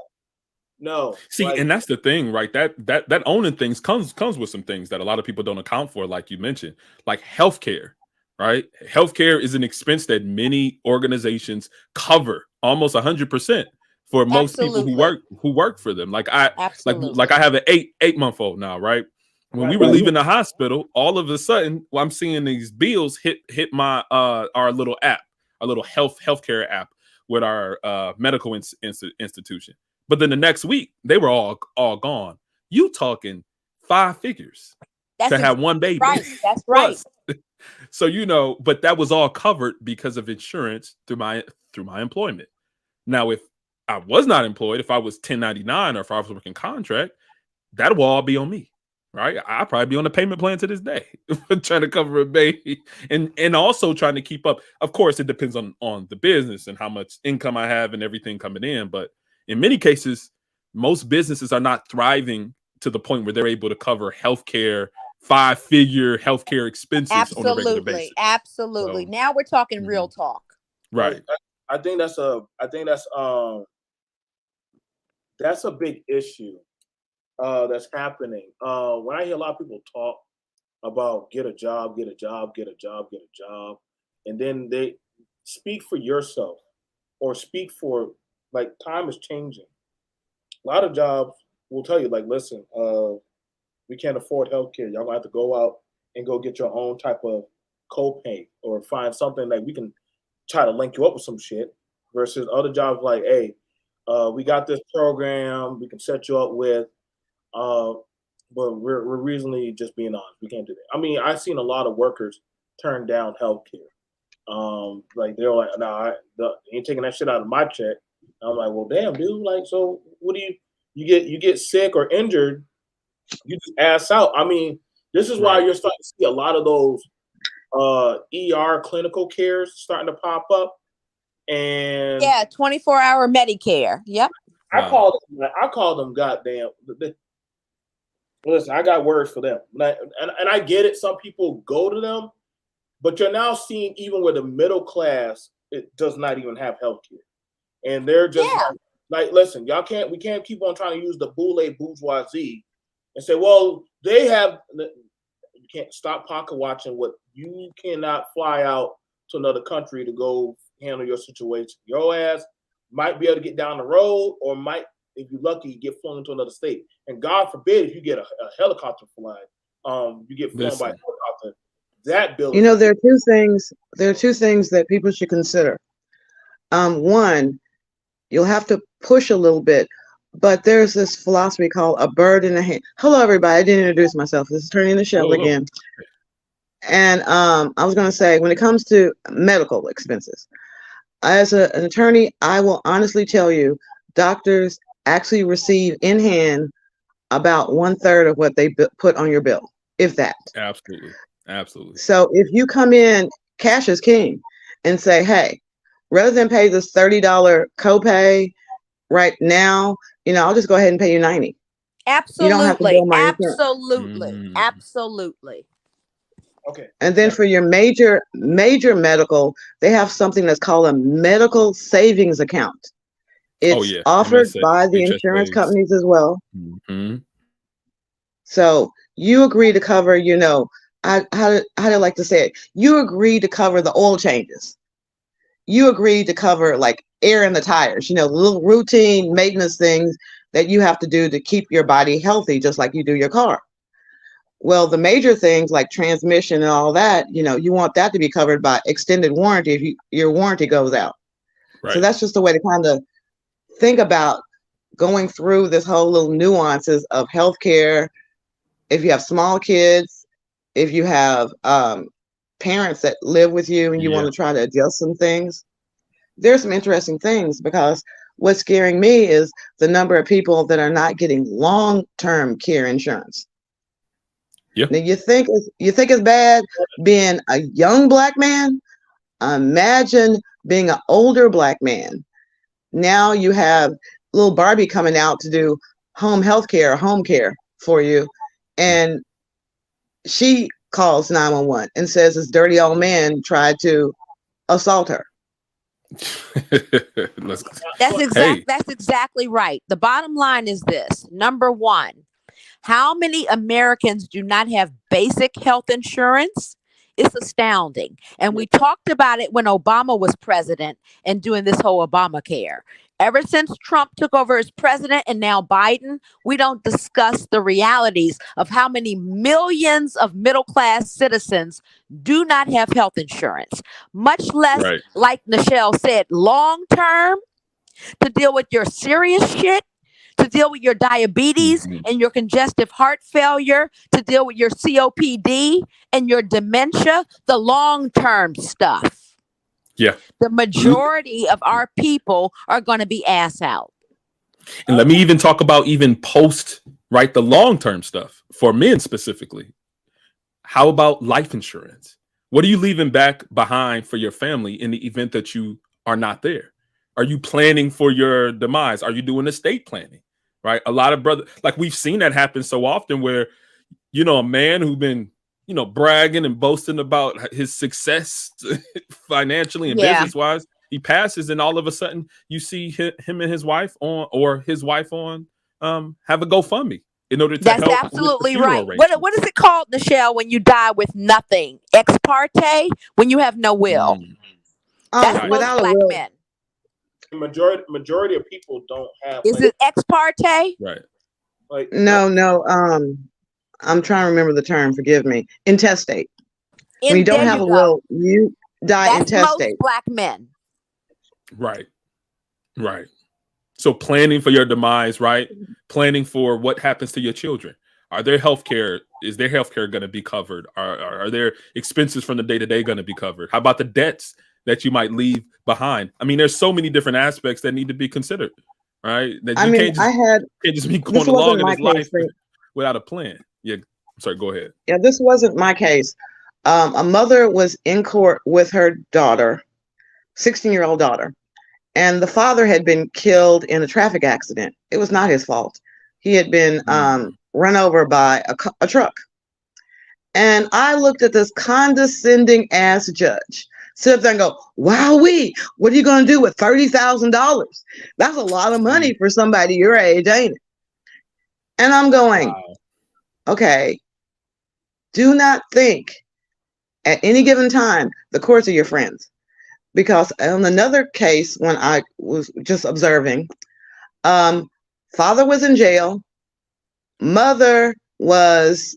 no. See, like, and that's the thing, right? That owning things comes with some things that a lot of people don't account for, like you mentioned, like healthcare, right? Healthcare is an expense that many organizations cover almost 100% for most people who work for them. Like I have an 8-month-old now, right? When we were leaving the hospital, all of a sudden, I'm seeing these bills hit my our little app, our little healthcare app with our medical institution. But then the next week, they were all gone. You talking 5 figures to have one baby. Right. That's right. So but that was all covered because of insurance through my employment. Now, if I was not employed, if I was 1099 or if I was working contract, that will all be on me. Right, I'll probably be on a payment plan to this day, trying to cover a baby, and also trying to keep up. Of course, it depends on the business and how much income I have and everything coming in. But in many cases, most businesses are not thriving to the point where they're able to cover healthcare, 5-figure healthcare expenses on a regular basis. Absolutely. So, now we're talking real talk. Right. I think that's a big issue that's happening. When I hear a lot of people talk about get a job, and then they speak for yourself or speak for, like, time is changing. A lot of jobs will tell you, like, listen, we can't afford healthcare. Y'all gonna have to go out and go get your own type of copay or find something that we can try to link you up with some shit. Versus other jobs like, hey, we got this program we can set you up with. But we're reasonably just being honest. We can't do that. I mean, I've seen a lot of workers turn down healthcare Like they're like, nah, ain't taking that shit out of my check. I'm like, well, damn, dude. Like, so what do you get sick or injured, you just ass out. I mean, this is why you're starting to see a lot of those ER clinical cares starting to pop up. And 24-hour Medicare. Yep. I call them goddamn. Listen, I got words for them, and I get it. Some people go to them, but you're now seeing even with the middle class, it does not even have health care, and they're just like, listen, we can't keep on trying to use the boule bourgeoisie and say, well, they have. You can't stop pocket watching what you cannot fly out to another country to go handle your situation. Your ass might be able to get down the road, or might, if you're lucky, get flown into another state. And God forbid if you get a helicopter flight, you get flown by a helicopter. That bill. You know, there are two things. There are two things that people should consider. One, you'll have to push a little bit, but there's this philosophy called a bird in the hand. Hello, everybody. I didn't introduce myself. This is Attorney Nichelle again. And I was going to say, when it comes to medical expenses, as an attorney, I will honestly tell you, doctors actually receive in hand about 1/3 of what they put on your bill, if that. Absolutely. So if you come in, cash is king, and say, hey, rather than pay this $30 copay right now, I'll just go ahead and pay you $90. Absolutely. You don't have to bill my insurance. Absolutely. Okay. And then for your major medical, they have something that's called a medical savings account. It's offered by the insurance companies as well. Mm-hmm. So you agree to cover, how do I like to say it? You agree to cover the oil changes. You agree to cover like air in the tires, the little routine maintenance things that you have to do to keep your body healthy, just like you do your car. Well, the major things like transmission and all that, you want that to be covered by extended warranty if your warranty goes out. Right. So that's just a way to kind of think about going through this whole little nuances of healthcare. If you have small kids, if you have parents that live with you and you want to try to adjust some things, there's some interesting things, because what's scaring me is the number of people that are not getting long-term care insurance. Yeah. Now you think it's bad being a young Black man? Imagine being an older Black man. Now you have little Barbie coming out to do home health care, home care for you, and she calls 911 and says this dirty old man tried to assault her. That's exactly right. The bottom line is this. Number one, how many Americans do not have basic health insurance? It's astounding. And we talked about it when Obama was president and doing this whole Obamacare. Ever since Trump took over as president and now Biden, we don't discuss the realities of how many millions of middle-class citizens do not have health insurance, much less, like Nichelle said, long-term, to deal with your serious shit, to deal with your diabetes and your congestive heart failure, to deal with your COPD and your dementia, the long-term stuff. Yeah. The majority of our people are going to be ass out. And let me even talk about even post, the long-term stuff for men specifically. How about life insurance? What are you leaving back behind for your family in the event that you are not there? Are you planning for your demise? Are you doing estate planning? Right? A lot of brothers, we've seen that happen so often where, a man who's been, bragging and boasting about his success financially and business wise, he passes, and all of a sudden you see him and his wife have a GoFundMe in order to help. That's absolutely right. What is it called, Nichelle, when you die with nothing? Ex parte, when you have no will. That's without Black men. The majority of people don't have. Is it ex parte? Right. No. I'm trying to remember the term. Forgive me. Intestate. When you don't have a will, you die intestate. Most Black men. Right. So planning for your demise, right? Planning for what happens to your children. Are their healthcare is their healthcare going to be covered? Are their expenses from the day to day going to be covered? How about the debts that you might leave behind? I mean, there's so many different aspects that need to be considered, right? That I you mean, can't just be going this along wasn't in my this life case. without a plan. Yeah, I'm sorry. Go ahead. Yeah, this wasn't my case. A mother was in court with her daughter, 16-year-old daughter, and the father had been killed in a traffic accident. It was not his fault. He had been run over by a truck. And I looked at this condescending ass judge, sit up there and go, wowee, what are you going to do with $30,000? That's a lot of money for somebody your age, ain't it? And I'm going, Wow. okay, do not think at any given time the courts are your friends. Because on another case, when I was just observing, father was in jail, mother was,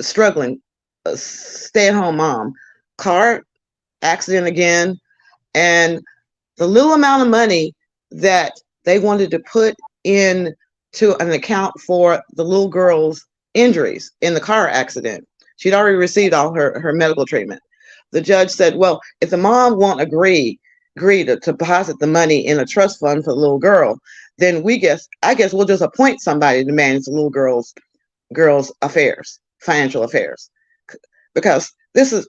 struggling, a stay-at-home mom, car accident again, and the little amount of money that they wanted to put in to an account for the little girl's injuries in the car accident. She'd already received all her medical treatment. The judge said, well, if the mom won't agree to deposit the money in a trust fund for the little girl, then I guess we'll just appoint somebody to manage the little girl's affairs, financial affairs. Because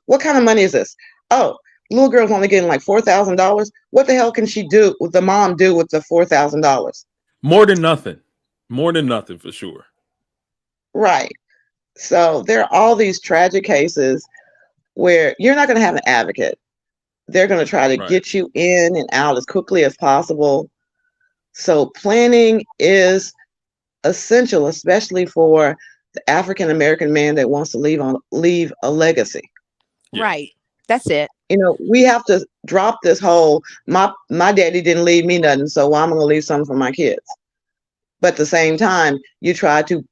what kind of money is this? Oh, little girl's only getting like $4,000. What the hell can the mom do with the $4,000? More than nothing for sure. Right. So there are all these tragic cases where you're not going to have an advocate. They're going to try to get you in and out as quickly as possible. So planning is essential, especially for the African American man that wants to leave a legacy. Yeah. Right. That's it. We have to drop this whole, my daddy didn't leave me nothing, so I'm going to leave something for my kids. But at the same time, you try to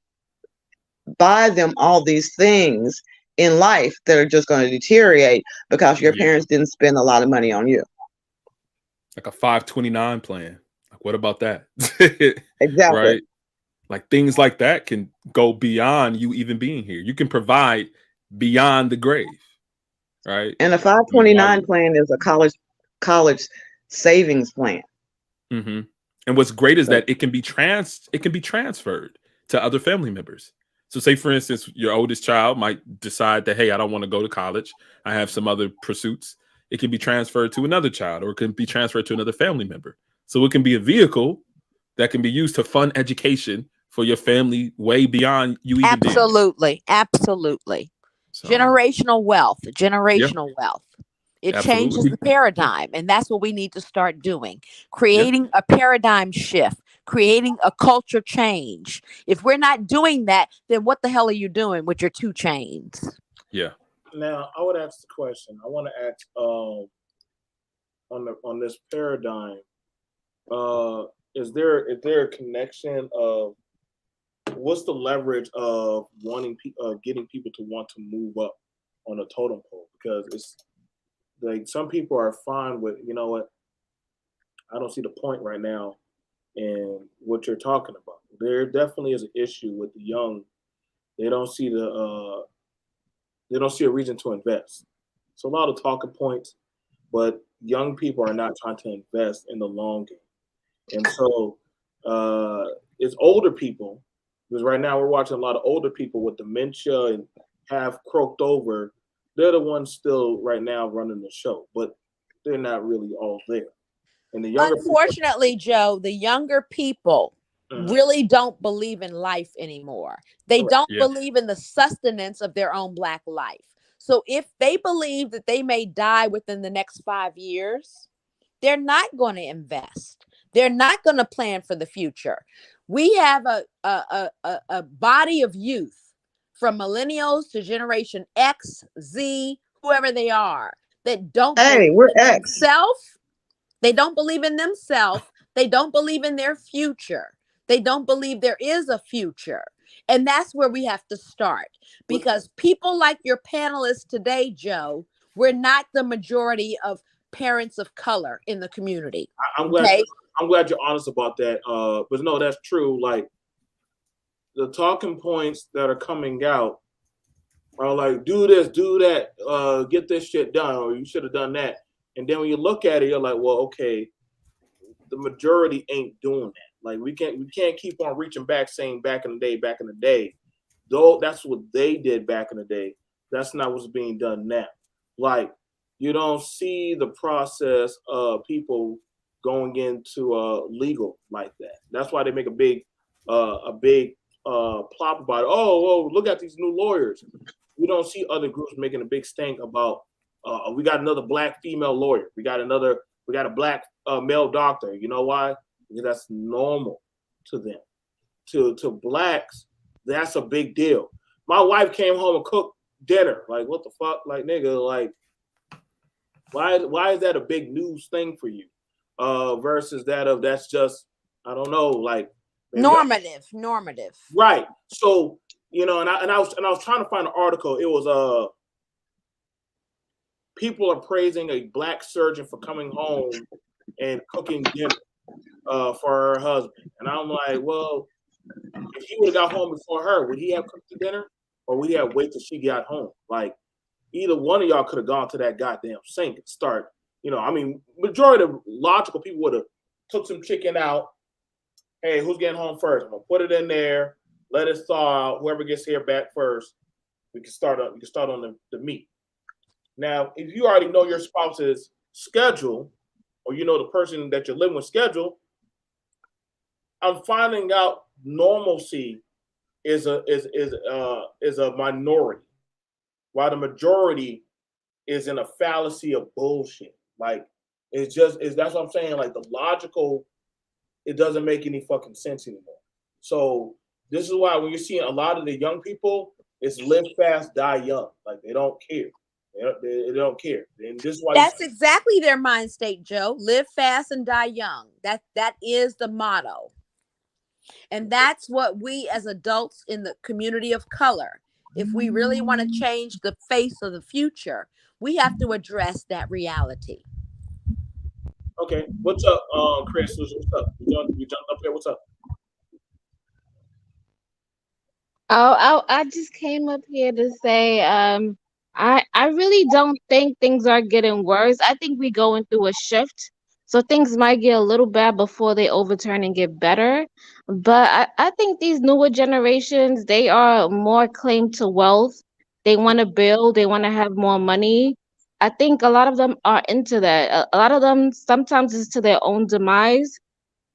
buy them all these things in life that are just going to deteriorate because your parents didn't spend a lot of money on you. Like a 529 plan. Like, what about that? Exactly. Right? Like things like that can go beyond you even being here. You can provide beyond the grave. Right. And a 529 plan is a college savings plan. Mm-hmm. And what's great is that it can be transferred to other family members. So say, for instance, your oldest child might decide that, hey, I don't want to go to college. I have some other pursuits. It can be transferred to another child, or it can be transferred to another family member. So it can be a vehicle that can be used to fund education for your family way beyond you even did. Absolutely. So, generational wealth. It changes the paradigm. And that's what we need to start doing. Creating a paradigm shift. Creating a culture change. If we're not doing that, then what the hell are you doing with your 2 chains? Yeah. Now, I would ask the question. I want to ask on this paradigm, is there a connection of what's the leverage of getting people to want to move up on a totem pole? Because it's like some people are fine with, you know what, I don't see the point right now in what you're talking about. There definitely is an issue with the young. They don't see a reason to invest. So a lot of talking points, but young people are not trying to invest in the long game. And so it's older people, because right now we're watching a lot of older people with dementia and half croaked over. They're the ones still right now running the show, but they're not really all there. And the younger Unfortunately, Joe, the younger people really don't believe in life anymore. They don't believe in the sustenance of their own Black life. So if they believe that they may die within the next 5 years, they're not going to invest. They're not going to plan for the future. We have a body of youth from millennials to Generation X, Z, whoever they are, that don't believe in themselves. They don't believe in themselves. They don't believe in their future. They don't believe there is a future. And that's where we have to start. Because people like your panelists today, Joe, we're not the majority of parents of color in the community. I'm glad you're honest about that. But no, that's true. Like the talking points that are coming out are like, do this, do that, get this shit done, or you should have done that. And then when you look at it, you're like, well, okay, the majority ain't doing that. Like we can't keep on reaching back saying back in the day. Though that's what they did back in the day. That's not what's being done now. Like you don't see the process of people going into legal like that. That's why they make a big plop about it. Oh, look at these new lawyers. We don't see other groups making a big stink about. We got another black female lawyer. We got a black male doctor. You know why? Because that's normal to them. To blacks, that's a big deal. My wife came home and cooked dinner. Like, what the fuck? Like, nigga, like, why is that a big news thing for you? Versus that of that's just, I don't know, like normative. Right. So, you know, and I was trying to find an article. It was people are praising a black surgeon for coming home and cooking dinner for her husband. And I'm like, well, if he would have got home before her, would he have cooked the dinner? Or would he have waited till she got home? Like, either one of y'all could have gone to that goddamn sink and start, you know, I mean, majority of logical people would have took some chicken out. Hey, who's getting home first? I'm gonna put it in there, let it thaw out. Whoever gets here back first, we can start on the meat. Now, if you already know your spouse's schedule, or you know the person that you're living with schedule, I'm finding out normalcy is a minority, while the majority is in a fallacy of bullshit. Like that's what I'm saying. Like the logical, it doesn't make any fucking sense anymore. So this is why when you're seeing a lot of the young people, it's live fast, die young. Like they don't care. They don't care. And this is why that's exactly their mind state, Joe. Live fast and die young. That is the motto. And that's what we as adults in the community of color, if we really want to change the face of the future, we have to address that reality. Okay. What's up, Chris? What's up? You jumped up here. What's up? Oh, I just came up here to say, I really don't think things are getting worse. I think we're going through a shift. So things might get a little bad before they overturn and get better. But I think these newer generations, they are more claimed to wealth. They want to build, they want to have more money. I think a lot of them are into that. A lot of them sometimes is to their own demise.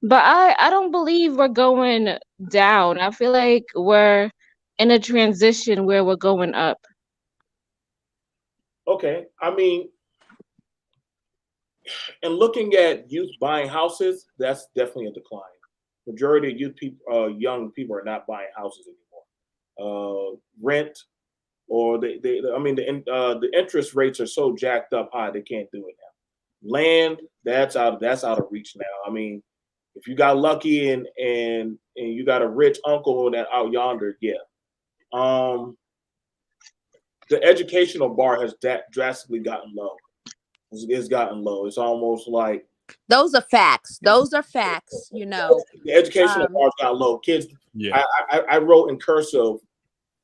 But I don't believe we're going down. I feel like we're in a transition where we're going up. Okay. I mean, and looking at youth buying houses, that's definitely a decline. Majority of youth people, young people, are not buying houses anymore. Rent, or the interest rates are so jacked up high they can't do it now. Land, that's out of reach now. I mean, if you got lucky and you got a rich uncle that out yonder, yeah. The educational bar has drastically gotten low. It's gotten low. It's almost like those are facts. You know, the educational bar's got low. Kids, yeah. I wrote in cursive.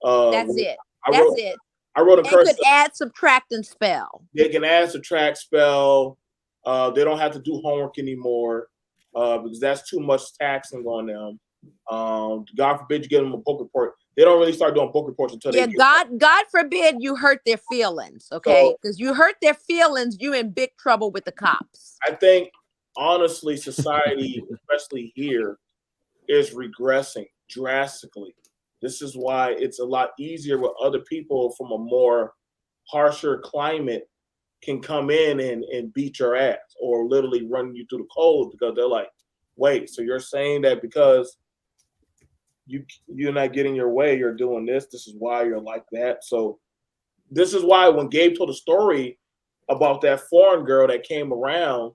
That's it. I wrote in cursive. They could add, subtract, and spell. They can add, subtract, spell. They don't have to do homework anymore because that's too much taxing on them. God forbid you get them a book report. They don't really start doing book reports until they God forbid you hurt their feelings, okay? Because you hurt their feelings, you in big trouble with the cops. I think honestly, society, especially here, is regressing drastically. This is why it's a lot easier with other people from a more harsher climate can come in and beat your ass or literally run you through the cold because they're like, wait, so you're saying that because you're not getting your way, you're doing this is why you're like that. So this is why when Gabe told a story about that foreign girl that came around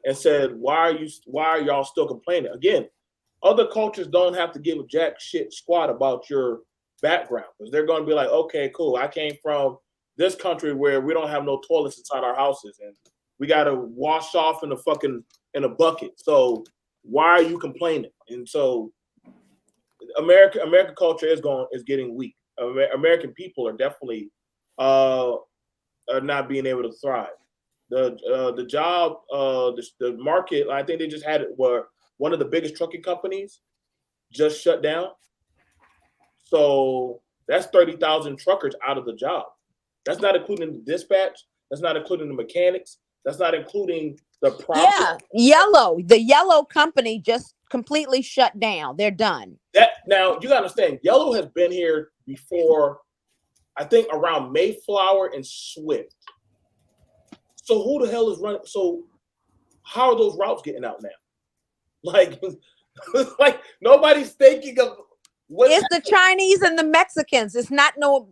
and said, why are y'all still complaining? Again, other cultures don't have to give a jack shit squat about your background because they're going to be like, okay, cool. I came from this country where we don't have no toilets inside our houses and we got to wash off in a bucket. So why are you complaining? And so American culture is getting weak. American people are definitely are not being able to thrive. The job, the market. I think they just had it where one of the biggest trucking companies just shut down. So that's 30,000 truckers out of the job. That's not including the dispatch. That's not including the mechanics. That's not including the the Yellow company just completely shut down. They're done. That now you gotta understand, Yellow has been here before, I think around Mayflower and Swift. So who the hell is running? So how are those routes getting out now? Like, like nobody's thinking of it's the Chinese and the Mexicans. It's no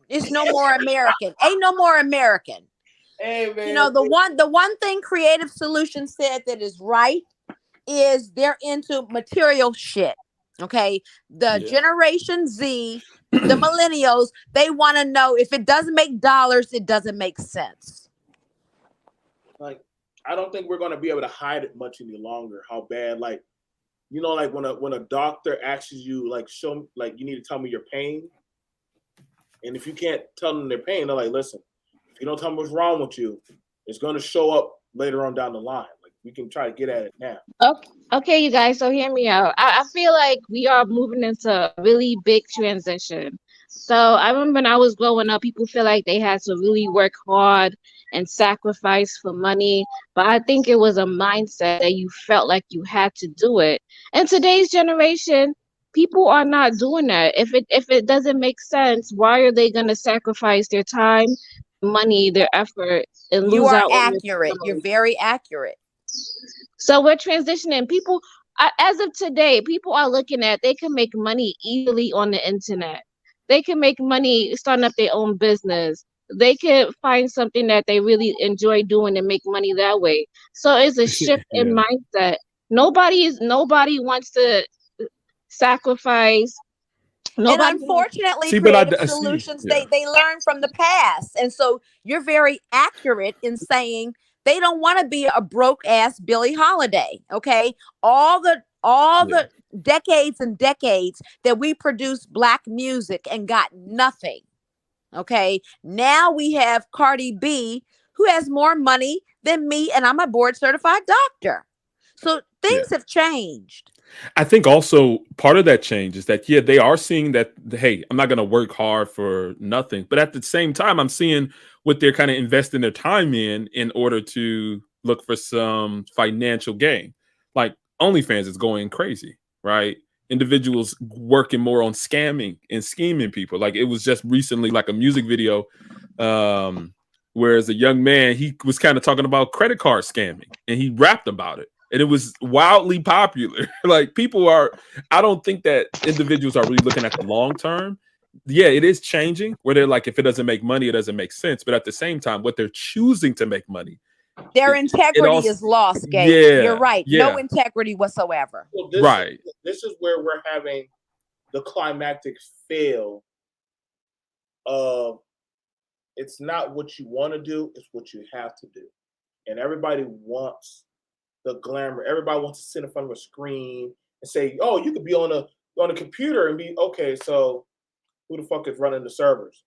more American. Ain't no more American. Hey, man. You know, the one thing Creative Solutions said that is right is they're into material shit. Okay. The Generation Z, the millennials, they want to know if it doesn't make dollars, it doesn't make sense. Like, I don't think we're going to be able to hide it much any longer. How bad, like, you know, like when a doctor asks you, like, you need to tell me your pain. And if you can't tell them their pain, they're like, listen, if you don't tell me what's wrong with you, it's going to show up later on down the line. Like, we can try to get at it now. Okay, you guys, so hear me out. I feel like we are moving into a really big transition. So I remember when I was growing up, people feel like they had to really work hard and sacrifice for money. But I think it was a mindset that you felt like you had to do it. And today's generation, people are not doing that. If it doesn't make sense, why are they going to sacrifice their time, money, their effort, and lose out? You are accurate. You're very accurate. So we're transitioning. People, as of today, people are looking at they can make money easily on the internet. They can make money starting up their own business. They can find something that they really enjoy doing and make money that way. So it's a shift in mindset. Nobody wants to sacrifice. And unfortunately, Creative Solutions, they learn from the past. And so you're very accurate in saying they don't want to be a broke ass Billie Holiday. Okay. All the decades and decades that we produced Black music and got nothing. Okay. Now we have Cardi B, who has more money than me, and I'm a board certified doctor. So things have changed. I think also part of that change is that, they are seeing that, hey, I'm not going to work hard for nothing. But at the same time, I'm seeing what they're kind of investing their time in order to look for some financial gain. Like OnlyFans is going crazy, right? Individuals working more on scamming and scheming people. Like it was just recently like a music video where as a young man, he was kind of talking about credit card scamming and he rapped about it. And it was wildly popular. Like I don't think that individuals are really looking at the long term. Yeah, it is changing where they're like, if it doesn't make money, it doesn't make sense. But at the same time, what they're choosing to make money, their integrity is lost, Gabe. Yeah, you're right. No integrity whatsoever. So this is where we're having the climactic fail of it's not what you want to do, it's what you have to do. And everybody wants the glamour. Everybody wants to sit in front of a screen and say, "Oh, you could be on a computer and be okay." So, who the fuck is running the servers?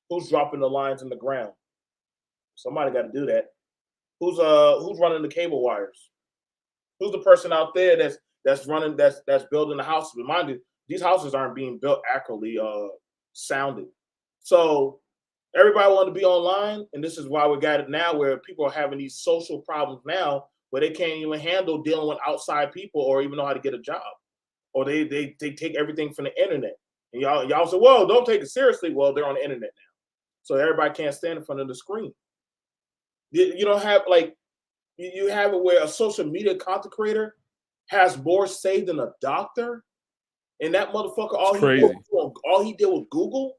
Who's dropping the lines in the ground? Somebody got to do that. Who's running the cable wires? Who's the person out there that's building the houses? Remind you, these houses aren't being built accurately sounded. So everybody want to be online, and this is why we got it now, where people are having these social problems now, where they can't even handle dealing with outside people or even know how to get a job, or they take everything from the internet. And y'all say, "Well, don't take it seriously." Well, they're on the internet now, so everybody can't stand in front of the screen. You don't have you have it where a social media content creator has more say than a doctor, and that motherfucker all he did was Google.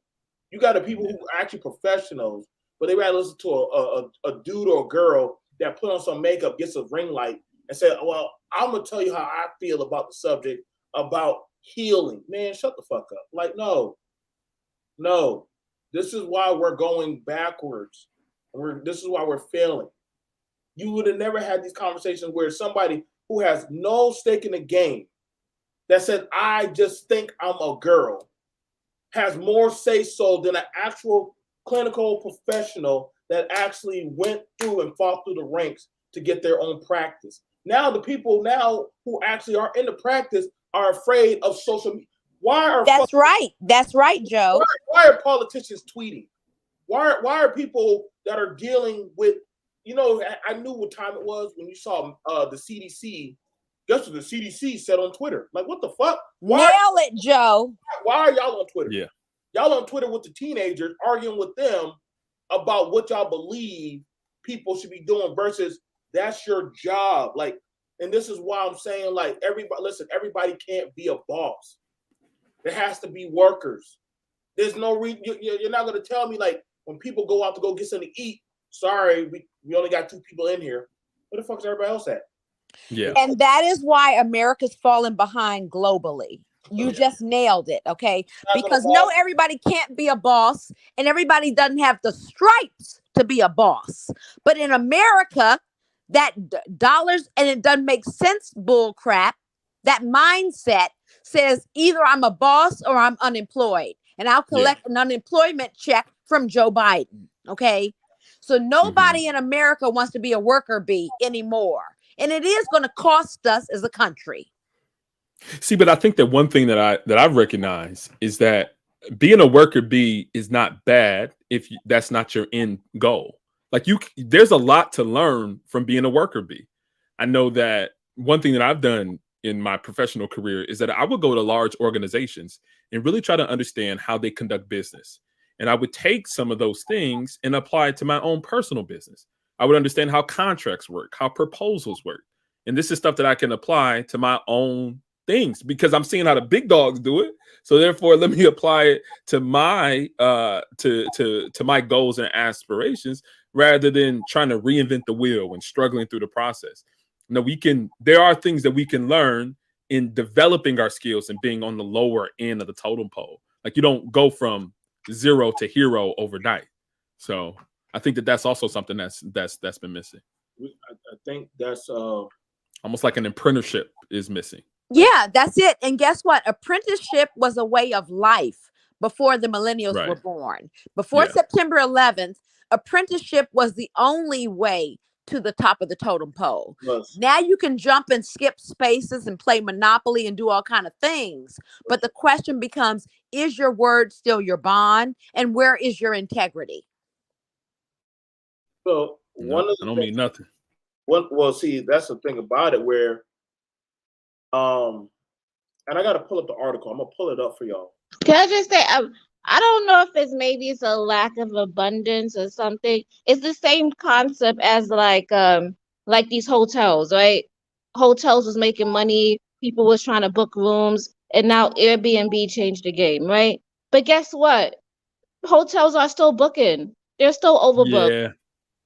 You got the people who are actually professionals, but they rather listen to a dude or a girl that put on some makeup, gets a ring light, and said, "Well, I'm gonna tell you how I feel about the subject about healing." Man, shut the fuck up. Like, no. This is why we're going backwards. This is why we're failing. You would have never had these conversations where somebody who has no stake in the game that said, I just think I'm a girl, has more say-so than an actual clinical professional that actually went through and fought through the ranks to get their own practice. Now the people now who actually are in the practice are afraid of social media. That's right, Joe. Why are politicians tweeting? Why are people that are dealing with, I knew what time it was when you saw the CDC. Guess what the CDC said on Twitter? Like, what the fuck? Nail it, Joe. Why are y'all on Twitter? Yeah. Y'all on Twitter with the teenagers arguing with them about what y'all believe people should be doing versus that's your job. Like, and this is why I'm saying, like, everybody can't be a boss. There has to be workers. There's no reason. You're not going to tell me, like, when people go out to go get something to eat, sorry, we only got 2 people in here. Where the fuck is everybody else at? Yeah. And that is why America's falling behind globally. You just nailed it, okay? Because no, everybody can't be a boss, and everybody doesn't have the stripes to be a boss. But in America, that dollars and it doesn't make sense bull crap, that mindset says either I'm a boss or I'm unemployed, and I'll collect an unemployment check from Joe Biden, okay? So nobody in America wants to be a worker bee anymore. And it is going to cost us as a country. See, but I think that one thing that I recognize is that being a worker bee is not bad if that's not your end goal. Like there's a lot to learn from being a worker bee. I know that one thing that I've done in my professional career is that I would go to large organizations and really try to understand how they conduct business. And I would take some of those things and apply it to my own personal business. I would understand how contracts work, how proposals work. And this is stuff that I can apply to my own things because I'm seeing how the big dogs do it. So therefore, let me apply it to my to my goals and aspirations rather than trying to reinvent the wheel and struggling through the process. No, there are things that we can learn in developing our skills and being on the lower end of the totem pole. Like you don't go from 0 to hero overnight. So I think that that's also something that's been missing. I think that's almost like an apprenticeship is missing. Yeah, that's it. And guess what? Apprenticeship was a way of life before the millennials were born. Before September 11th, apprenticeship was the only way to the top of the totem pole. Yes. Now you can jump and skip spaces and play Monopoly and do all kind of things. But the question becomes, is your word still your bond? And where is your integrity? So I don't mean nothing. Well, see, that's the thing about it where, and I got to pull up the article. I'm going to pull it up for y'all. Can I just say, I don't know if it's a lack of abundance or something. It's the same concept as like these hotels, right? Hotels was making money. People was trying to book rooms, and now Airbnb changed the game, right? But guess what? Hotels are still booking. They're still overbooked. Yeah,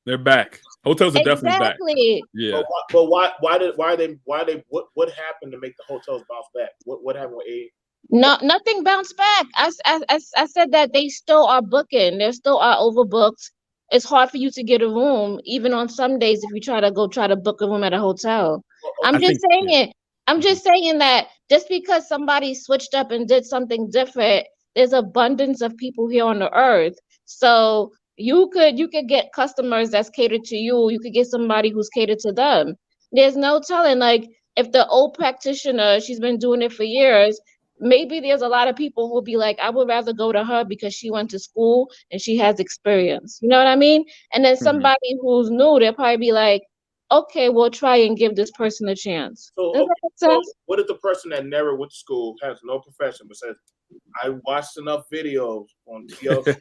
they're back. Hotels are definitely back. Yeah. But why what happened to make the hotels bounce back? What happened with A? No, nothing bounced back. I said that they still are booking. They still are overbooked. It's hard for you to get a room, even on some days if you try to book a room at a hotel. I'm just saying that just because somebody switched up and did something different, there's abundance of people here on the earth. So you could get customers that's catered to you. You could get somebody who's catered to them. There's no telling. Like if the old practitioner, she's been doing it for years, maybe there's a lot of people who'll be like, I would rather go to her because she went to school and she has experience. You know what I mean? And then somebody who's new, they'll probably be like, okay, we'll try and give this person a chance. So what if the person that never went to school, has no profession, but says, I watched enough videos on TLC.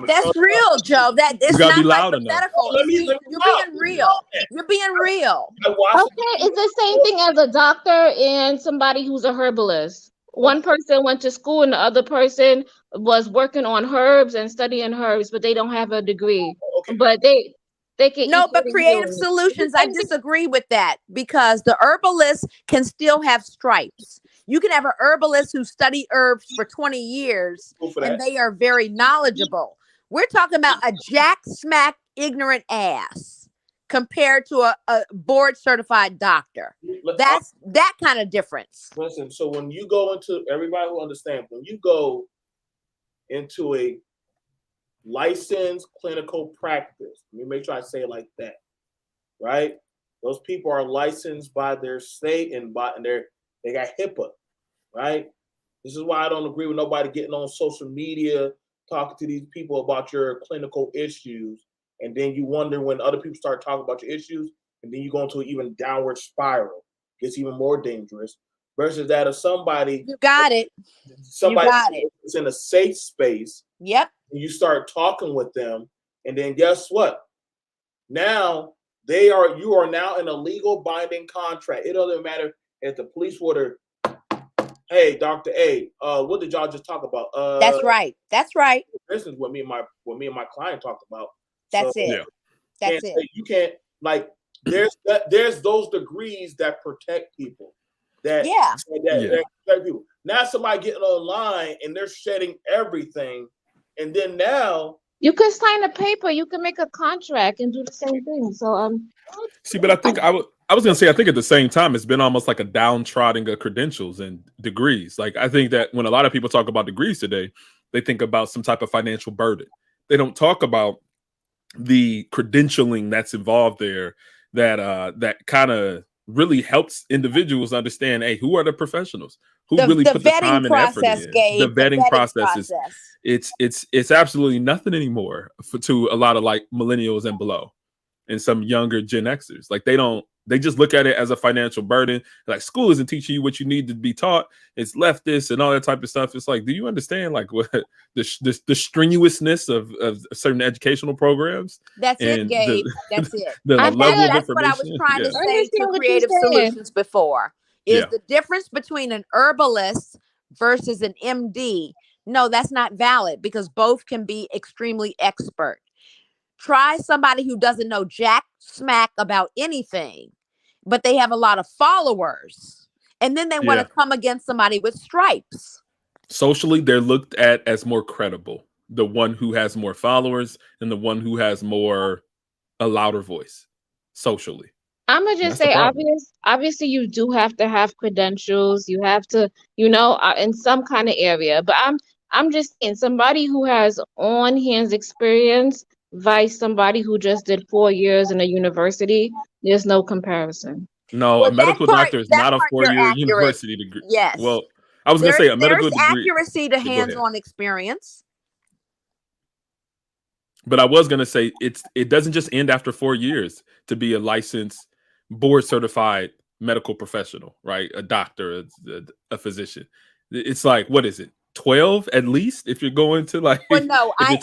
That's real, Joe. That is not hypothetical. You're being real. You're being real. Okay, it's the same thing as a doctor and somebody who's a herbalist. One person went to school and the other person was working on herbs and studying herbs, but they don't have a degree. Okay. But they can. No, but Creative Solutions, I disagree with that because the herbalist can still have stripes. You can have an herbalist who studied herbs for 20 years and they are very knowledgeable. We're talking about a jack smack ignorant ass compared to a board certified doctor. That's that kind of difference. Listen, so when you go into, everybody will understand, when you go into a licensed clinical practice, let me make sure I say it like that, right? Those people are licensed by their state and they got HIPAA, right? This is why I don't agree with nobody getting on social media talking to these people about your clinical issues, and then you wonder when other people start talking about your issues, and then you go into an even downward spiral. Gets even more dangerous. Versus that of somebody, you got it. Somebody is in a safe space. Yep. And you start talking with them, and then guess what? Now you are now in a legal binding contract. It doesn't matter if the police order, hey, Dr. A, what did y'all just talk about? That's right. That's right. This is what me and my client talked about. That's so, it. Yeah. That's it. You can't, like, there's those degrees that protect people. That protect people. Now somebody getting online and they're shedding everything, and then now you could sign a paper, you can make a contract and do the same thing. So see, but I think I was gonna say, I think at the same time it's been almost like a downtrodden of credentials and degrees. Like, I think that when a lot of people talk about degrees today, they think about some type of financial burden. They don't talk about the credentialing that's involved there, that kind of really helps individuals understand, hey, who are the professionals who really put the time and effort in. The vetting process is it's absolutely nothing anymore to a lot of like millennials and below, and some younger Gen Xers. Like, they just look at it as a financial burden. Like, school isn't teaching you what you need to be taught. It's leftist and all that type of stuff. It's like, do you understand like what the strenuousness of certain educational programs? That's it, Gabe. That's it. That's what I was trying to say to Creative Solutions before. Is the difference between an herbalist versus an MD? No, that's not valid, because both can be extremely expert. Try somebody who doesn't know jack smack about anything, but they have a lot of followers, and then they want to come against somebody with stripes. Socially, they're looked at as more credible. The one who has more followers and the one who has a louder voice socially. I'm gonna just say, obviously, you do have to have credentials. You have to, in some kind of area. But I'm just saying, somebody who has on-hands experience versus somebody who just did 4 years in a university, there's no comparison. No, a medical doctor is not a 4-year university degree. Yes. Well, I was gonna say a medical degree. There's accuracy to hands-on experience. But I was gonna say it doesn't just end after 4 years to be a licensed, board certified medical professional, right? A doctor, a physician. It's like, what is it? 12 at least, if you're going to like. Well, no, I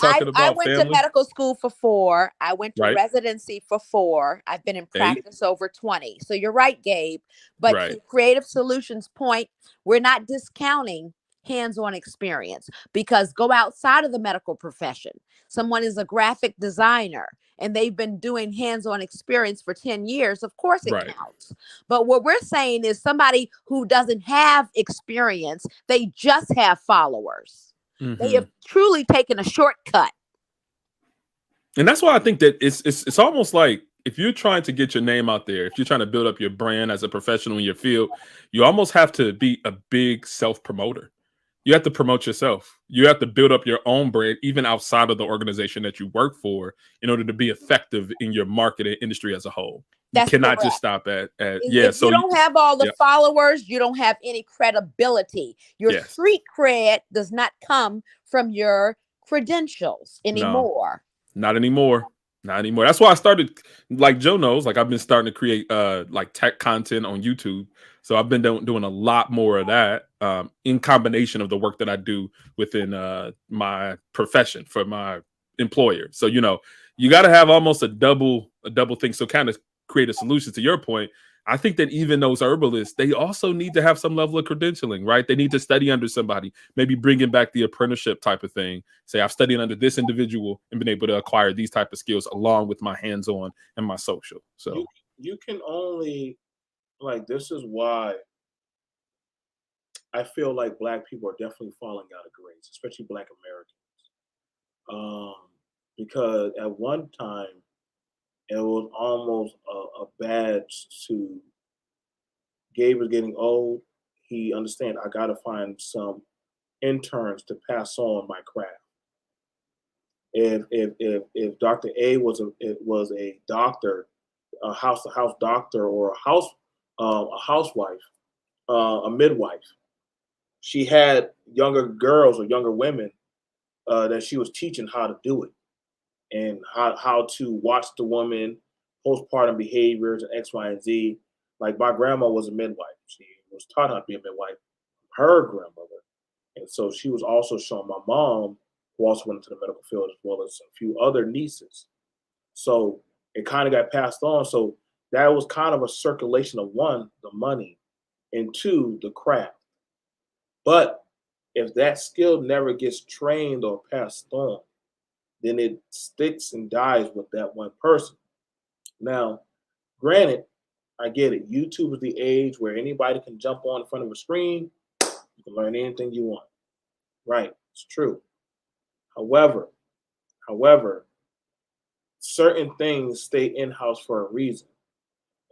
went to medical school for 4. I went to residency for 4. I've been in practice over 20. So you're right, Gabe. But to Creative Solutions' point, we're not discounting hands-on experience, because go outside of the medical profession. Someone is a graphic designer and they've been doing hands-on experience for 10 years. Of course it counts. But what we're saying is somebody who doesn't have experience, they just have followers. Mm-hmm. They have truly taken a shortcut. And that's why I think that it's almost like, if you're trying to get your name out there, if you're trying to build up your brand as a professional in your field, you almost have to be a big self-promoter. You have to promote yourself. You have to build up your own brand, even outside of the organization that you work for, in order to be effective in your market and industry as a whole. That's you cannot correct. Just stop at If you don't have all the followers, you don't have any credibility. Your street cred does not come from your credentials anymore. No, not anymore. Not anymore. That's why I started, like Joe knows, like I've been starting to create like tech content on YouTube. So I've been doing a lot more of that in combination of the work that I do within my profession for my employer. So, you got to have almost a double thing. So kind of create a solution. To your point, I think that even those herbalists, they also need to have some level of credentialing, right? They need to study under somebody, maybe bringing back the apprenticeship type of thing. Say, I've studied under this individual and been able to acquire these type of skills along with my hands-on and my social. So you can only, like, this is why I feel like Black people are definitely falling out of grace, especially Black Americans. Because at one time, It was almost a badge to Gabe was getting old. He understand I got to find some interns to pass on my craft. If Dr. A was a doctor, a house to house doctor, or a housewife, a midwife, she had younger girls or younger women that she was teaching how to do it and how to watch the woman, postpartum behaviors, and X, Y, and Z. Like my grandma was a midwife. She was taught how to be a midwife, her grandmother. And so she was also showing my mom, who also went into the medical field, as well as a few other nieces. So it kind of got passed on. So that was kind of a circulation of one, the money, and two, the craft. But if that skill never gets trained or passed on, then it sticks and dies with that one person. Now, granted, I get it. YouTube is the age where anybody can jump on in front of a screen. You can learn anything you want. Right. It's true. However, certain things stay in-house for a reason.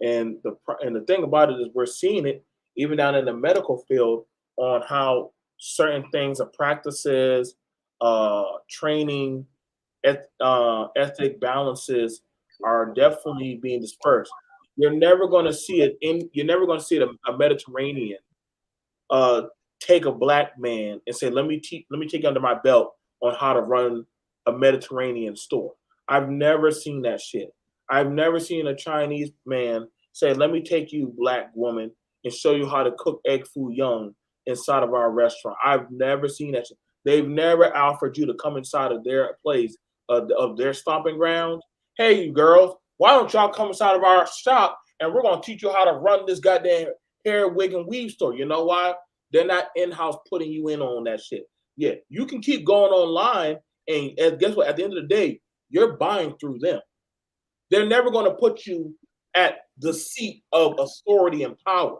And the thing about it is we're seeing it even down in the medical field on how certain things are practices, training, ethnic balances are definitely being dispersed. You're never going to see it a Mediterranean take a black man and say, let me take you under my belt on how to run a Mediterranean store. I've never seen that shit. I've never seen a Chinese man say, let me take you, black woman, and show you how to cook egg foo young inside of our restaurant. I've never seen that shit. They've never offered you to come inside of their place, of their stomping grounds. Hey, you girls, why don't y'all come inside of our shop and we're going to teach you how to run this goddamn hair, wig, and weave store. You know why? They're not in-house putting you in on that shit. Yeah, you can keep going online, and guess what? At the end of the day, you're buying through them. They're never going to put you at the seat of authority and power.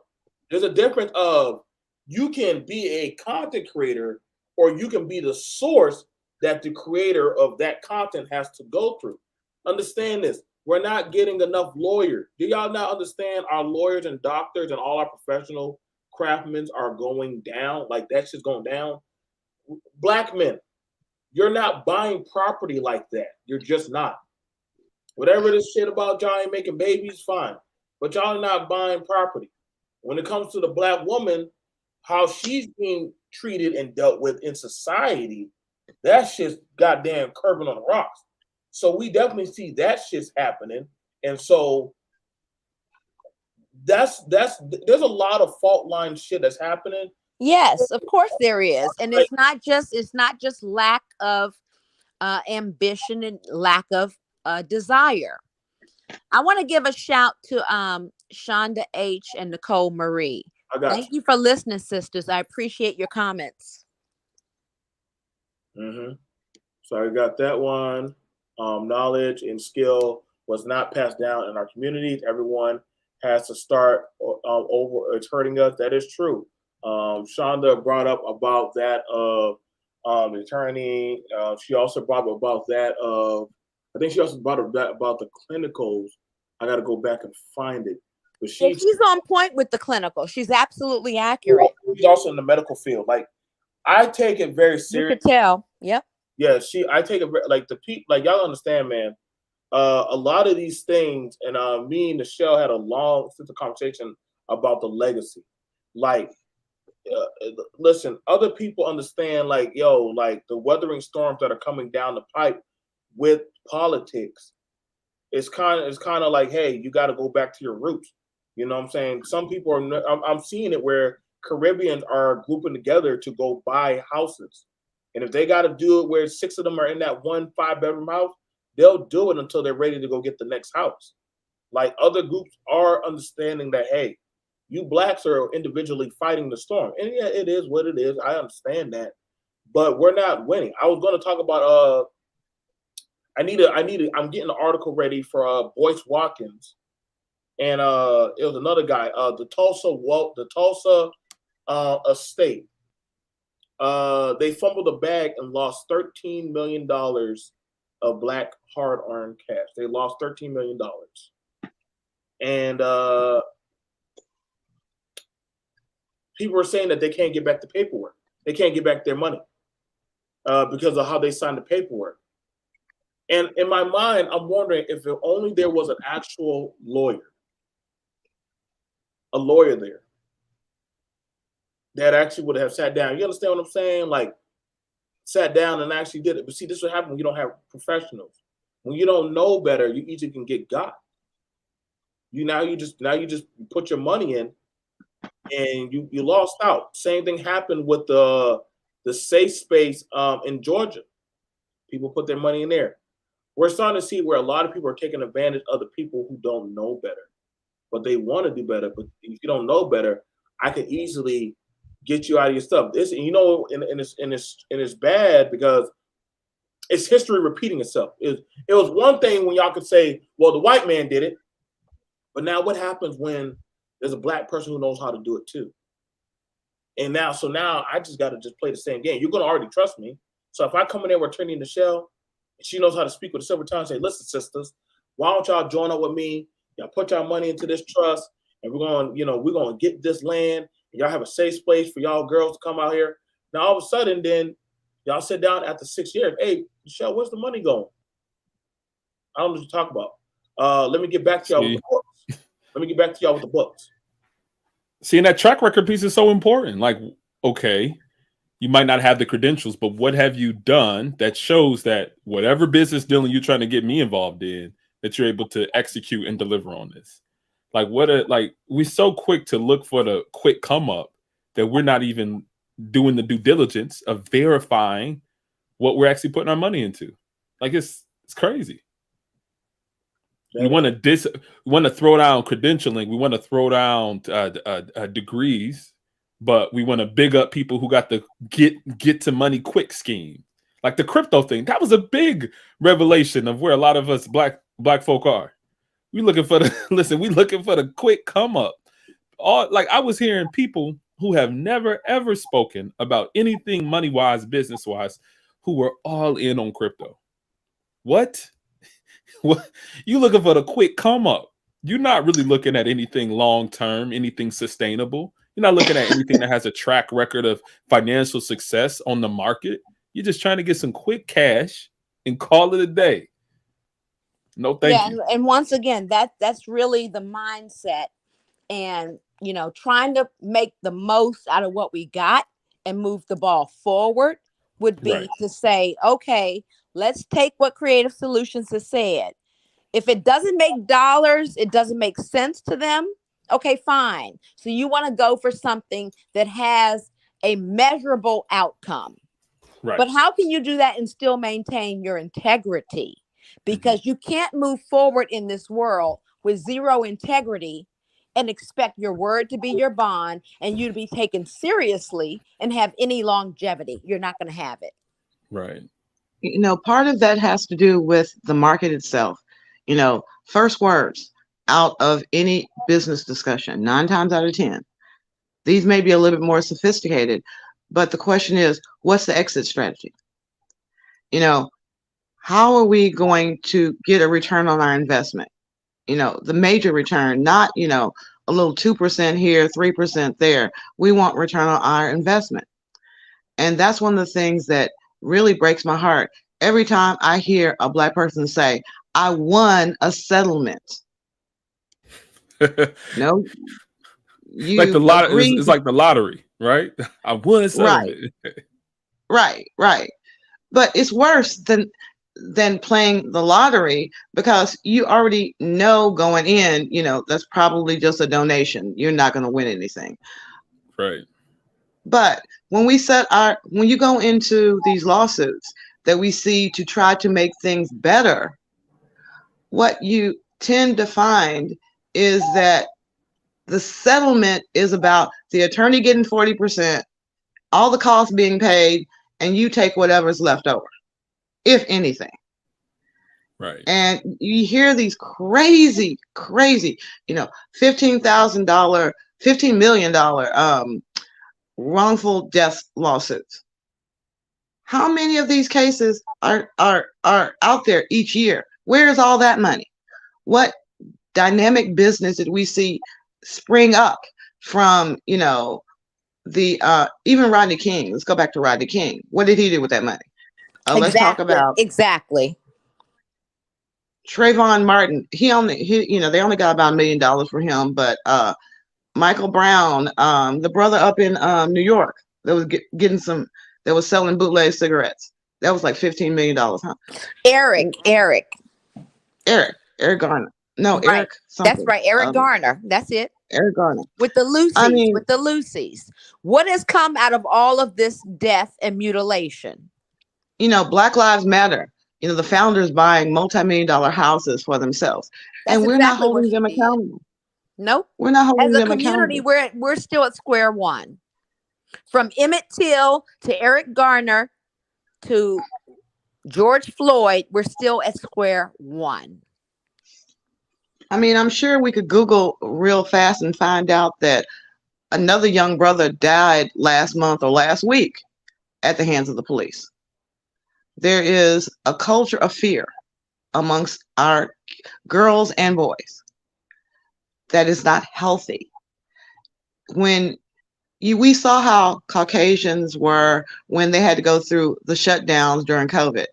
There's a difference of you can be a content creator or you can be the source that the creator of that content has to go through. Understand this. We're not getting enough lawyers. Do y'all not understand our lawyers and doctors and all our professional craftsmen are going down? Like that shit's going down. Black men, you're not buying property like that. You're just not. Whatever this shit about y'all ain't making babies, fine. But y'all are not buying property. When it comes to the black woman, how she's being treated and dealt with in society, that shit's goddamn curbing on the rocks. So we definitely see that shit's happening. And so there's a lot of fault line shit that's happening. Yes, of course there is. And it's not just lack of ambition and lack of desire. I want to give a shout to Shonda H and Nicole Marie. Thank you for listening, sisters. I appreciate your comments. So I got that one. Knowledge and skill was not passed down in our communities. Everyone has to start over. It's hurting us. That is true. Shonda brought up about that of the attorney. She also brought up about that of. I think she also brought up that about the clinicals. I got to go back and find it. But she's on point with the clinical. She's absolutely accurate. She's also in the medical field. Like I take it very seriously. You could tell. Yep. Yeah, I take it like the people. Like y'all understand, man. A lot of these things, and me and Michelle had a long conversation about the legacy. Like, listen, other people understand. Like, like the weathering storms that are coming down the pipe with politics. It's kind of like, hey, you got to go back to your roots. You know what I'm saying? Some people are. I'm seeing it where Caribbeans are grouping together to go buy houses, and if they got to do it where 6 of them are in that 1 5-bedroom house, they'll do it until they're ready to go get the next house. Like other groups are understanding that, hey, you blacks are individually fighting the storm, and yeah, it is what it is. I understand that, but we're not winning. I was going to talk about I'm getting an article ready for Boyce Watkins, and it was another guy, the Tulsa estate. They fumbled the bag and lost $13 million of black hard-earned cash. They lost $13 million. And people are saying that they can't get back the paperwork. They can't get back their money because of how they signed the paperwork. And in my mind, I'm wondering if only there was an actual lawyer, a lawyer there that actually would have sat down. You understand what I'm saying? Like, sat down and actually did it. But see, this is what happens when you don't have professionals. When you don't know better, you easily can get got. You just put your money in and you lost out. Same thing happened with the safe space in Georgia. People put their money in there. We're starting to see where a lot of people are taking advantage of the people who don't know better, but they want to do better. But if you don't know better, I could easily get you out of your stuff. And it's bad because it's history repeating itself. It was one thing when y'all could say, well, the white man did it, but now what happens when there's a black person who knows how to do it too? And now I just got to just play the same game. You're going to already trust me. So if I come in there with Trinity Nichelle, and she knows how to speak with a silver tongue and say, listen, sisters, why don't y'all join up with me? Y'all put y'all money into this trust, and we're going to get this land, and y'all have a safe place for y'all girls to come out here. Now, all of a sudden, then y'all sit down after 6 years. Hey, Nichelle, where's the money going? I don't know what to talk about. Let me get back to y'all with the books. Let me get back to y'all with the books. See, and that track record piece is so important. Like, okay, you might not have the credentials, but what have you done that shows that whatever business dealing you're trying to get me involved in, that you're able to execute and deliver on this? Like, we're so quick to look for the quick come up that we're not even doing the due diligence of verifying what we're actually putting our money into. Like, it's crazy. We want to throw down credentialing. We want to throw down degrees, but we want to big up people who got the get to money quick scheme. Like the crypto thing, that was a big revelation of where a lot of us black folk are. We looking for the quick come up. I was hearing people who have never ever spoken about anything money wise, business wise, who were all in on crypto. What? What? You looking for the quick come up? You're not really looking at anything long term, anything sustainable. You're not looking at anything that has a track record of financial success on the market. You're just trying to get some quick cash and call it a day. No, thank you. And once again, that's really the mindset, and trying to make the most out of what we got and move the ball forward would be to say, okay, let's take what Creative Solutions has said. If it doesn't make dollars, it doesn't make sense to them. Okay, fine. So you want to go for something that has a measurable outcome. Right. But how can you do that and still maintain your integrity? Because you can't move forward in this world with zero integrity and expect your word to be your bond and you to be taken seriously and have any longevity. You're not going to have it. Right. Part of that has to do with the market itself. First words out of any business discussion, 9 times out of 10. These may be a little bit more sophisticated, but the question is, what's the exit strategy? How are we going to get a return on our investment? The major return, not, a little 2% here, 3% there. We want return on our investment. And that's one of the things that really breaks my heart. Every time I hear a Black person say, I won a settlement. No, you like the lottery. It's like the lottery, right? I won a settlement. Right. But it's worse than playing the lottery, because you already know going in, that's probably just a donation. You're not going to win anything. Right. But when you go into these lawsuits that we see to try to make things better, what you tend to find is that the settlement is about the attorney getting 40%, all the costs being paid, and you take whatever's left over, if anything. Right. And you hear these crazy, $15 million wrongful death lawsuits. How many of these cases are out there each year? Where is all that money? What dynamic business did we see spring up from, the even Rodney King? Let's go back to Rodney King. What did he do with that money? Let's talk about exactly. Trayvon Martin. They only got about $1 million for him, but Michael Brown, the brother up in New York that was that was selling bootleg cigarettes. That was like $15 million, huh? Eric Garner. No, right. Eric something. That's right. Eric Garner. That's it. Eric Garner. With the Lucy's. What has come out of all of this death and mutilation? Black Lives Matter. The founders buying multi-million-dollar houses for themselves. That's and we're exactly not holding them accountable. Nope. We're not holding them accountable. As a community, we're still at square one. From Emmett Till to Eric Garner to George Floyd, we're still at square one. I mean, I'm sure we could Google real fast and find out that another young brother died last month or last week at the hands of the police. There is a culture of fear amongst our girls and boys that is not healthy. When we saw how Caucasians were when they had to go through the shutdowns during COVID,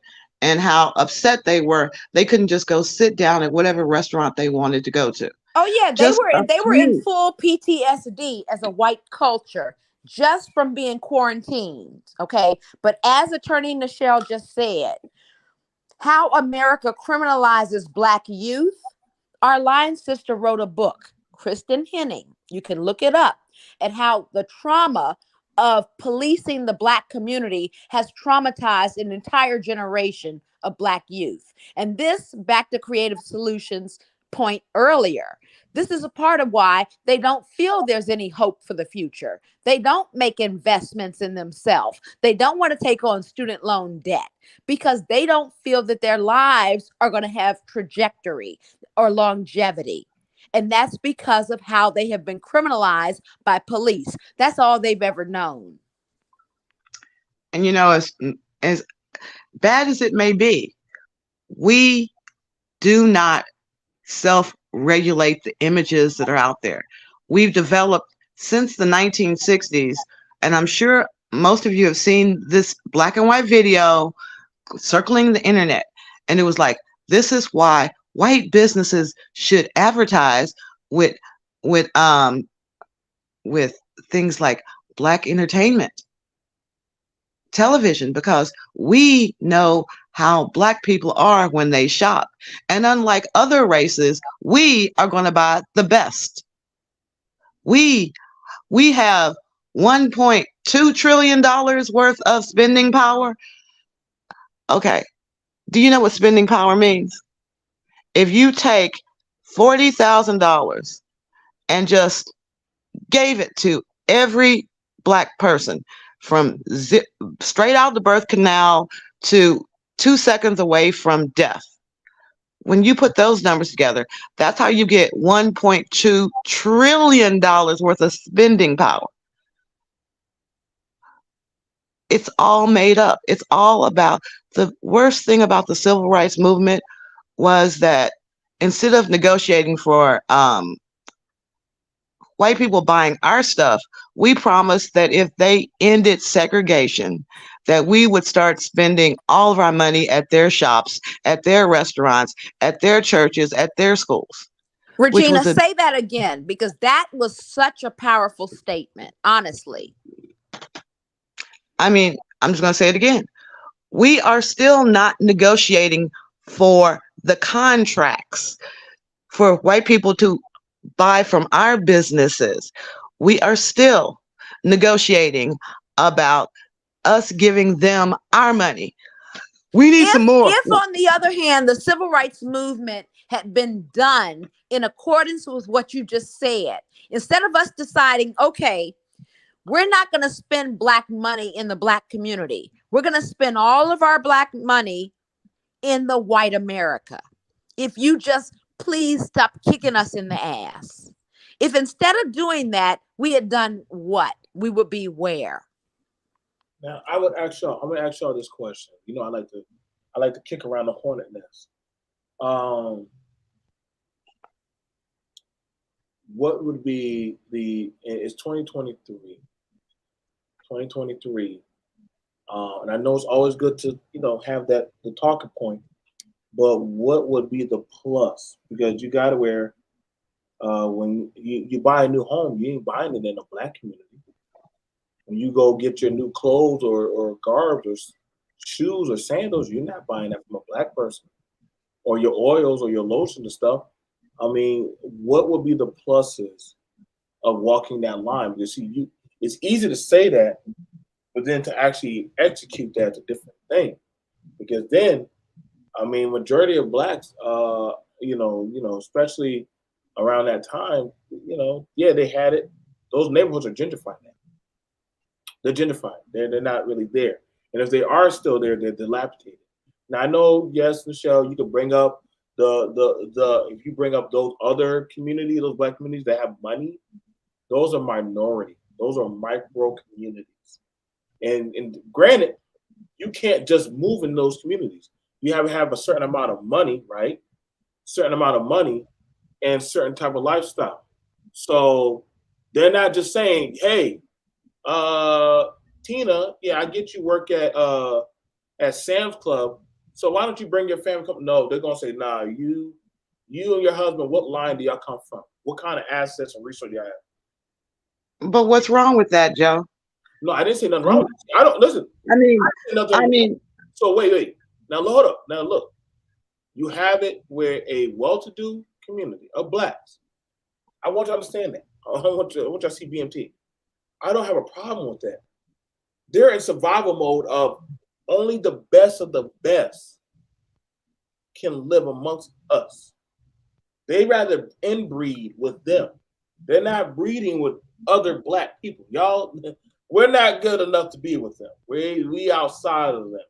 and how upset they were. They couldn't just go sit down at whatever restaurant they wanted to go to. Oh yeah, they were in full PTSD as a white culture just from being quarantined. Okay, but as Attorney Nichelle just said, how America criminalizes Black youth. Our line sister wrote a book, Kristen Henning. You can look it up, at how the trauma of policing the Black community has traumatized an entire generation of Black youth. And this, back to Creative Solutions' point earlier, this is a part of why they don't feel there's any hope for the future. They don't make investments in themselves. They don't want to take on student loan debt because they don't feel that their lives are going to have trajectory or longevity. And that's because of how they have been criminalized by police. That's all they've ever known. And as bad as it may be, we do not self-regulate the images that are out there. We've developed since the 1960s, and I'm sure most of you have seen this black and white video circling the internet. And it was like, this is why white businesses should advertise with things like Black entertainment television, because we know how Black people are when they shop. And unlike other races, we are going to buy the best. We have $1.2 trillion worth of spending power. Okay. Do you know what spending power means? If you take $40,000 and just gave it to every Black person from straight out the birth canal to 2 seconds away from death, when you put those numbers together, that's how you get $1.2 trillion worth of spending power. It's all made up. It's all about, the worst thing about the civil rights movement was that instead of negotiating for white people buying our stuff, we promised that if they ended segregation, that we would start spending all of our money at their shops, at their restaurants, at their churches, at their schools. Regina, say that again, because that was such a powerful statement, honestly. I mean, I'm just going to say it again. We are still not negotiating for the contracts for white people to buy from our businesses. We are still negotiating about us giving them our money. We need some more. If, on the other hand, the civil rights movement had been done in accordance with what you just said, instead of us deciding, okay, we're not going to spend Black money in the Black community, we're going to spend all of our Black money in the white America. If you just please stop kicking us in the ass. If instead of doing that, we had done what? We would be where? Now I would ask y'all. I'm gonna ask y'all this question. You know, I like to kick around the hornet nest. What would be it's 2023. 2023. And I know it's always good to, have the talking point, but what would be the plus? Because you got to wear, when you buy a new home, you ain't buying it in a black community. When you go get your new clothes or garbs or shoes or sandals, you're not buying that from a black person. Or your oils or your lotion and stuff. I mean, what would be the pluses of walking that line? Because it's easy to say that, but then to actually execute that's a different thing. Because then, I mean, majority of blacks, especially around that time, they had it. Those neighborhoods are gentrified now. They're gentrified. They're not really there. And if they are still there, they're dilapidated. Now I know, yes, Michelle, you could bring up if you bring up those other communities, those black communities that have money, those are minority. Those are micro communities. And granted, you can't just move in those communities. You have to have a certain amount of money, right? Certain amount of money and certain type of lifestyle. So they're not just saying, hey, Tina, I get you work at Sam's Club. So why don't you bring your family? No, they're gonna say, nah. You and your husband. What line do y'all come from? What kind of assets and resources y'all have? But what's wrong with that, Joe? No, I didn't say nothing wrong with it. I don't listen. I mean. So wait. Now hold up. Now look. You have it where a well-to-do community of blacks. I want you to understand that. I want you to see BMT. I don't have a problem with that. They're in survival mode of only the best of the best can live amongst us. They rather inbreed with them. They're not breeding with other black people. Y'all, we're not good enough to be with them. We outside of them.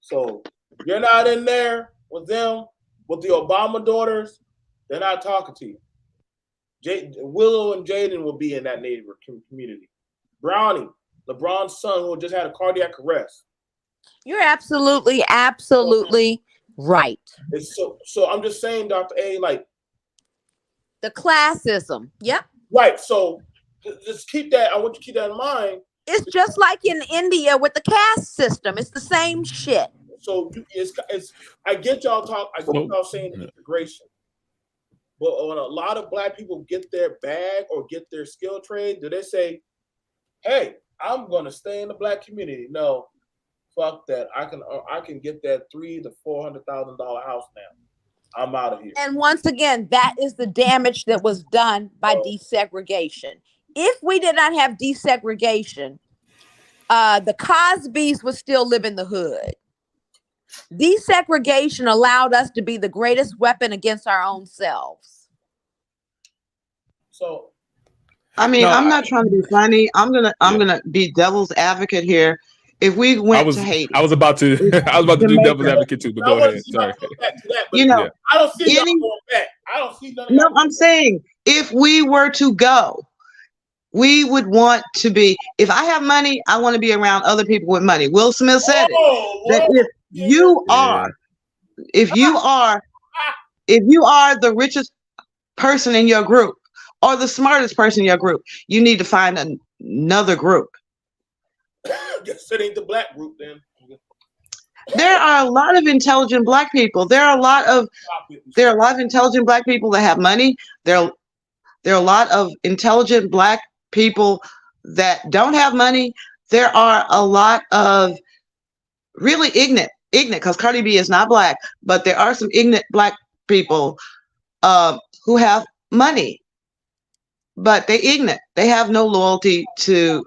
So you're not in there with them, with the Obama daughters, they're not talking to you. Willow and Jaden will be in that neighborhood community. Brownie, LeBron's son, who just had a cardiac arrest. You're absolutely right. So I'm just saying, Dr. A, like the classism. Yep. Right. So just keep that. I want you to keep that in mind. It's just like in India with the caste system. It's the same shit. So I get y'all talk. I get y'all saying integration, but when a lot of black people get their bag or get their skill trade, do they say, "Hey, I'm gonna stay in the black community"? No. Fuck that. I can get that $300,000 to $400,000 house now. I'm out of here. And once again, that is the damage that was done by desegregation. If we did not have desegregation, the Cosbys would still live in the hood. Desegregation allowed us to be the greatest weapon against our own selves. So, I mean, I'm not trying to be funny. I'm gonna be devil's advocate here. If we went to Haiti, I was about to do devil's advocate too, but go ahead. Sorry. I don't see nothing going back. I don't see nothing. No, I'm saying if we were to go, we would want to be. If I have money, I want to be around other people with money. Will Smith said that if you are the richest person in your group or the smartest person in your group, you need to find another group. Guess it ain't the black group then. There are a lot of intelligent black people. There are a lot of intelligent black people that have money. There are a lot of intelligent black people that don't have money. There are a lot of really ignorant, because Cardi B is not black, but there are some ignorant black people who have money, but they ignorant. They have no loyalty to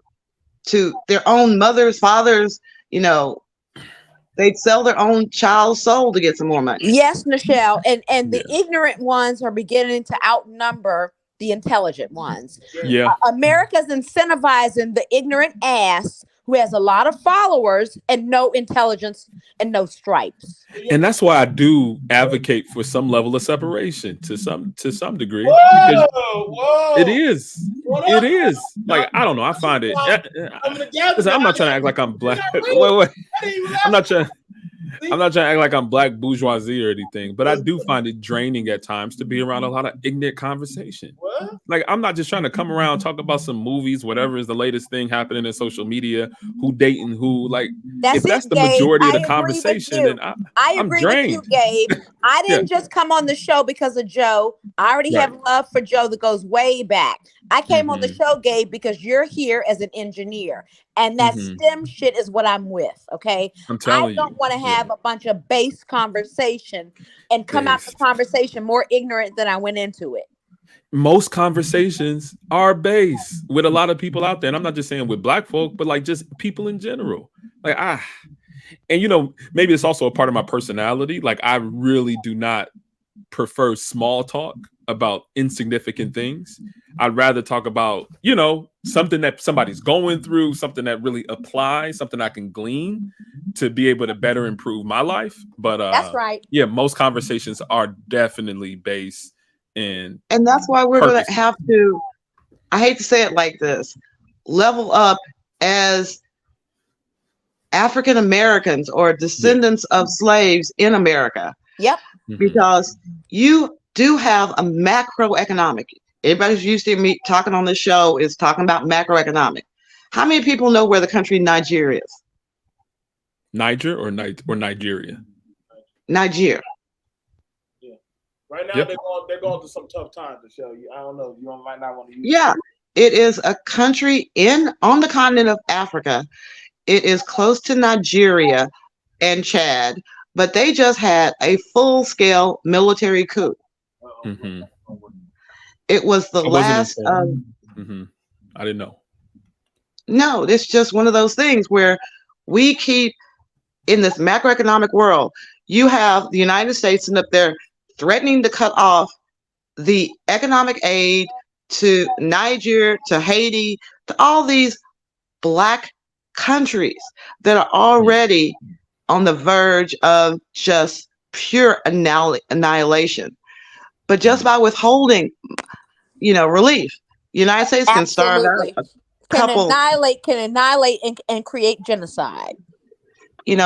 their own mothers, fathers. They'd sell their own child's soul to get some more money. Yes, Michelle, and the ignorant ones are beginning to outnumber the intelligent ones. Yeah, America's incentivizing the ignorant ass who has a lot of followers and no intelligence and no stripes. And that's why I do advocate for some level of separation to some degree. Whoa. It is. It is. Like, I don't know. I find it. Listen, I'm not trying to act like I'm black. Wait. I'm not trying to act like I'm black bourgeoisie or anything, but I do find it draining at times to be around a lot of ignorant conversation. What? Like, I'm not just trying to come around, talk about some movies, whatever is the latest thing happening in social media, who dating who. Like, if that's the majority of the conversation, then I agree with you, Gabe. I didn't just come on the show because of Joe. I already have love for Joe that goes way back. I came on the show, Gabe, because you're here as an engineer. And that STEM shit is what I'm with, okay? I'm telling you. I don't want to have a bunch of base conversation and come out the conversation more ignorant than I went into it. Most conversations are base with a lot of people out there. And I'm not just saying with black folk, but like just people in general. Like, and you know, maybe it's also a part of my personality. Like, I really do not prefer small talk about insignificant things. I'd rather talk about, you know, something that somebody's going through, something that really applies, something I can glean to be able to better improve my life. But that's right. Yeah, most conversations are definitely based in, and that's why we're going to have to, I hate to say it like this, level up as African Americans or descendants of slaves in America. Yep. Because you do have a macroeconomic. Everybody's used to me talking on this show is talking about macroeconomic. How many people know where the country Nigeria is? Niger or Nigeria? Nigeria. Yeah. Right now they're going through some tough times to show you. I don't know. You might not want to use it is a country on the continent of Africa. It is close to Nigeria and Chad, but they just had a full-scale military coup. It was the last of. I didn't know. No, it's just one of those things where we keep in this macroeconomic world. You have the United States sitting up there threatening to cut off the economic aid to Niger, to Haiti, to all these black countries that are already on the verge of just pure annihilation. But just by withholding, relief, the United States can starve out a couple. Can annihilate and create genocide.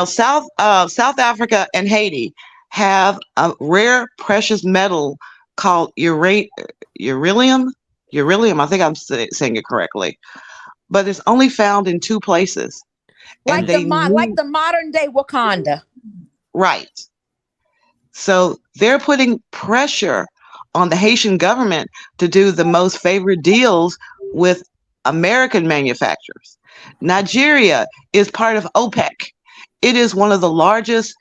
South Africa and Haiti have a rare precious metal called uranium. I think I'm saying it correctly, but it's only found in 2 places. Like the modern day Wakanda. Right. So they're putting pressure on the Haitian government to do the most favored deals with American manufacturers. Nigeria is part of OPEC. It is one of the largest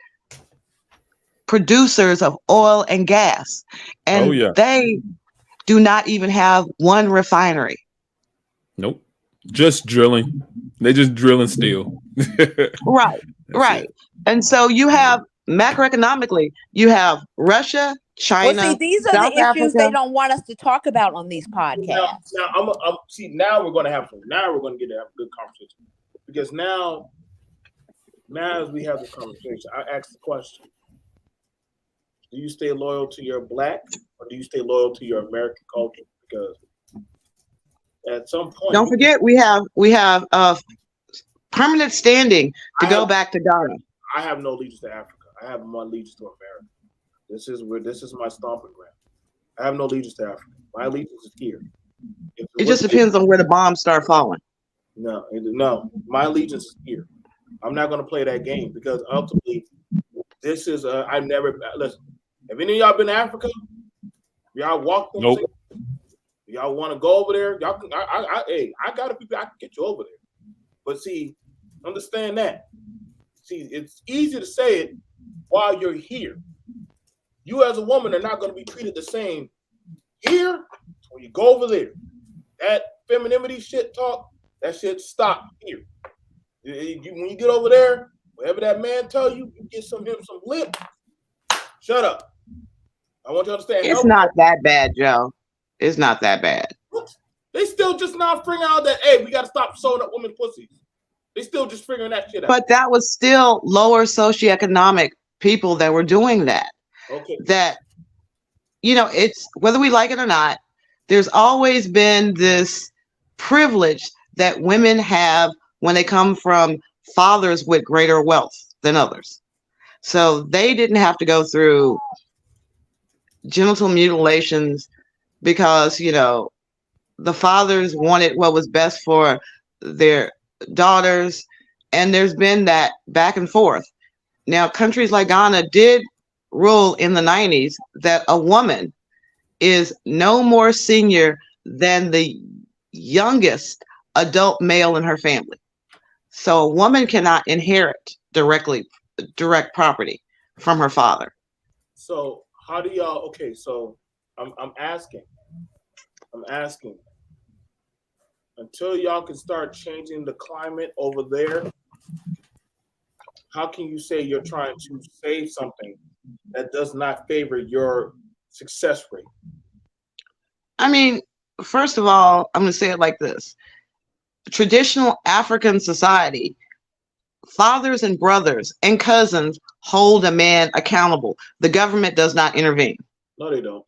producers of oil and gas. And they do not even have one refinery. Nope. Just drilling. They just drill and steal. Right. And so you have macroeconomically, you have Russia, China. Well, see, these are South the issues Africa. they don't want us to talk about on these podcasts. Now we're going to have some. Now we're going to get to have a good conversation, because now as we have this conversation, I ask the question: do you stay loyal to your black, or do you stay loyal to your American culture? Because at some point, don't forget we have permanent standing to go back to Ghana. I have no allegiance to Africa. I have my allegiance to America. This is my stomping ground. I have no allegiance to Africa. My allegiance is here. It just depends on where the bombs start falling. No, my allegiance is here. I'm not going to play that game, because ultimately, this is I've never listen. Have any of y'all been to Africa? Y'all walked? Nope. Y'all want to go over there? Y'all can. I got people. I can get you over there. But see, understand that. See, it's easy to say it while you're here. You as a woman are not going to be treated the same here when you go over there. That femininity shit talk, that shit stop here. When you get over there, whatever that man tell you, you get some lip. Shut up. I want you to understand. It's not that bad, Joe. It's not that bad. They still just now figuring out that, hey, we got to stop sewing up women's pussies. They still just figuring that shit out. But that was still lower socioeconomic people that were doing that. Okay. That, you know, it's whether we like it or not, there's always been this privilege that women have when they come from fathers with greater wealth than others. So they didn't have to go through genital mutilations because, you know, the fathers wanted what was best for their daughters. And there's been that back and forth. Now, countries like Ghana did rule in the 90s that a woman is no more senior than the youngest adult male in her family. So a woman cannot inherit direct property from her father. So how do y'all? Okay, so I'm asking. Until y'all can start changing the climate over there, how can you say you're trying to save something that does not favor your success rate? I mean, first of all, I'm going to say it like this. Traditional African society, fathers and brothers and cousins hold a man accountable. The government does not intervene. No, they don't.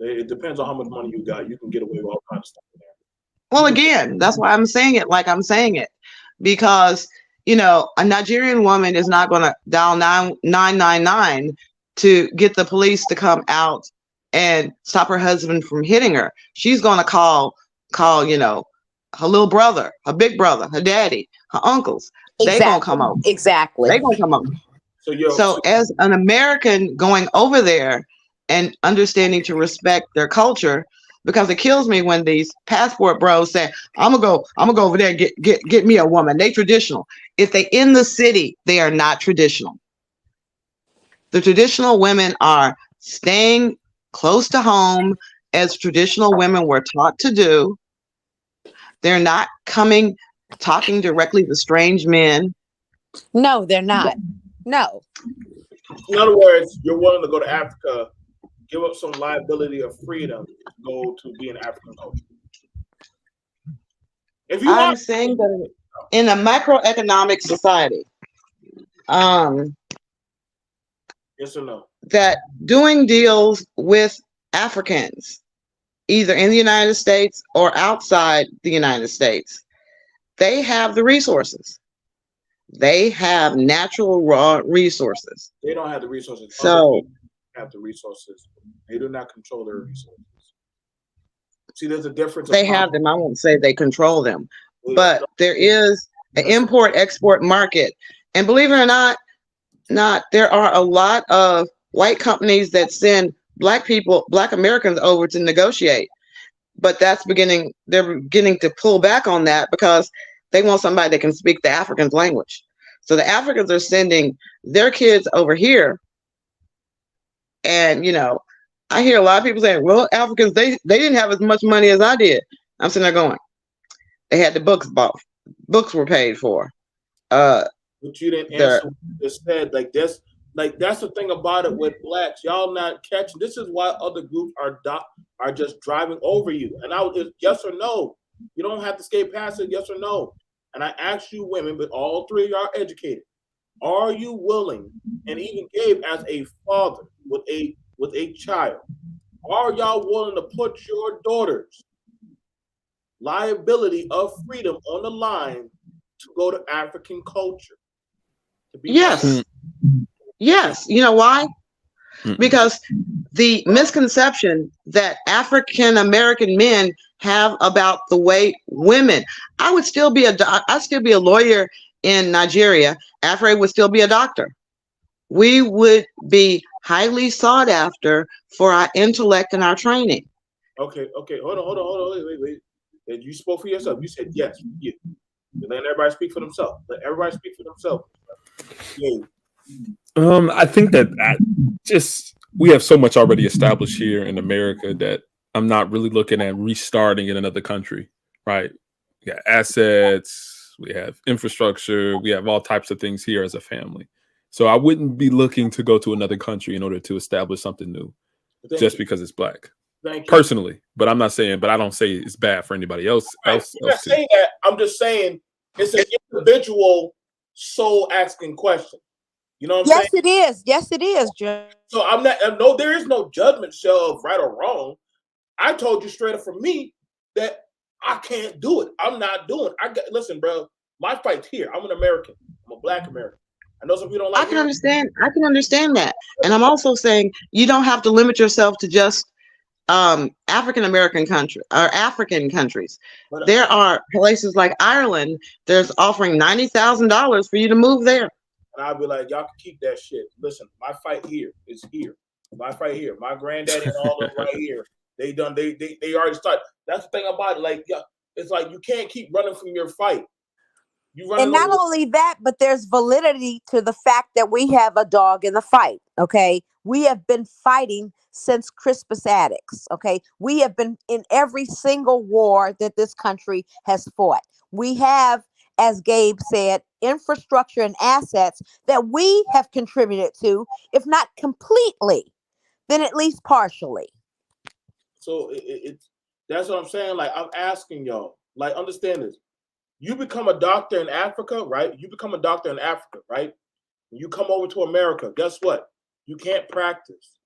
It depends on how much money you got. You can get away with all kinds of stuff in there. Well, again, that's why I'm saying it like I'm saying it. Because, you know, a Nigerian woman is not going to dial 999 to get the police to come out and stop her husband from hitting her. She's going to call, you know, her little brother, her big brother, her daddy, her uncles. Exactly. They're going to come over. Exactly. They're going to come over. So as an American going over there and understanding to respect their culture, because it kills me when these passport bros say, I'm gonna go over there and get me a woman. They traditional. If they in the city, they are not traditional. The traditional women are staying close to home as traditional women were taught to do. They're not talking directly to strange men. No, they're not. No. In other words, you're willing to go to Africa, give up some liability of freedom, go to be an African culture. If you I'm saying that in a microeconomic society, yes or no? That doing deals with Africans, either in the United States or outside the United States, they have the resources. They have natural raw resources. They don't have the resources. So have the resources. They do not control their resources. See, there's a difference. They have them. I won't say they control them, but there is an import-export market. And believe it or not, there are a lot of white companies that send Black Americans over to negotiate. But they're beginning to pull back on that because they want somebody that can speak the African's language. So the Africans are sending their kids over here. And, you know, I hear a lot of people saying, well, Africans, they didn't have as much money as I did. I'm sitting there going, they had the books bought. Books were paid for. But you didn't answer what you just said. Like that's the thing about it with Blacks. Y'all not catching. This is why other groups are just driving over you. And it's yes or no. You don't have to skate past it, yes or no. And I asked you women, but all three of y'all are educated. Are you willing, and even Gabe as a father with a child, are y'all willing to put your daughter's liability of freedom on the line to go to African culture? Yes. Yes. You know why? Because the misconception that African American men have about the way women, I'd still be a lawyer in Nigeria. Afro would still be a doctor. We would be highly sought after for our intellect and our training. Okay. Hold on. Wait. You spoke for yourself. You said yes. You. Let everybody speak for themselves. Yeah. I think that we have so much already established here in America that I'm not really looking at restarting in another country, right? We got assets, we have infrastructure, we have all types of things here as a family. So I wouldn't be looking to go to another country in order to establish something new just because it's Black. Thank you. personally. But I'm not saying. But I don't say it's bad for anybody else. Right. I'm not saying that. I'm just saying it's an individual soul asking question. You know what I'm saying? Yes, it is. Yes, it is, Joe. So I'm not. No, there is no judgment show of right or wrong. I told you straight up for me that I can't do it. I'm not doing. Listen, bro. My fight's here. I'm an American. I'm a Black American. I know some people don't like. I can understand that, and I'm also saying you don't have to limit yourself to just African American country or African countries. But, there are places like Ireland. There's offering $90,000 for you to move there. And I'll be like, y'all can keep that shit. Listen, my fight here is here. My fight here. My granddaddy and all of them right here. They already started. That's the thing about it. Like, yeah, it's like you can't keep running from your fight. And not only that, but there's validity to the fact that we have a dog in the fight. Okay. We have been fighting since Crispus Attucks. Okay. We have been in every single war that this country has fought. We have, as Gabe said, infrastructure and assets that we have contributed to, if not completely, then at least partially. So that's what I'm saying. Like, I'm asking y'all, like, understand this. You become a doctor in Africa, right? You become a doctor in Africa, right? You come over to America. Guess what? You can't practice.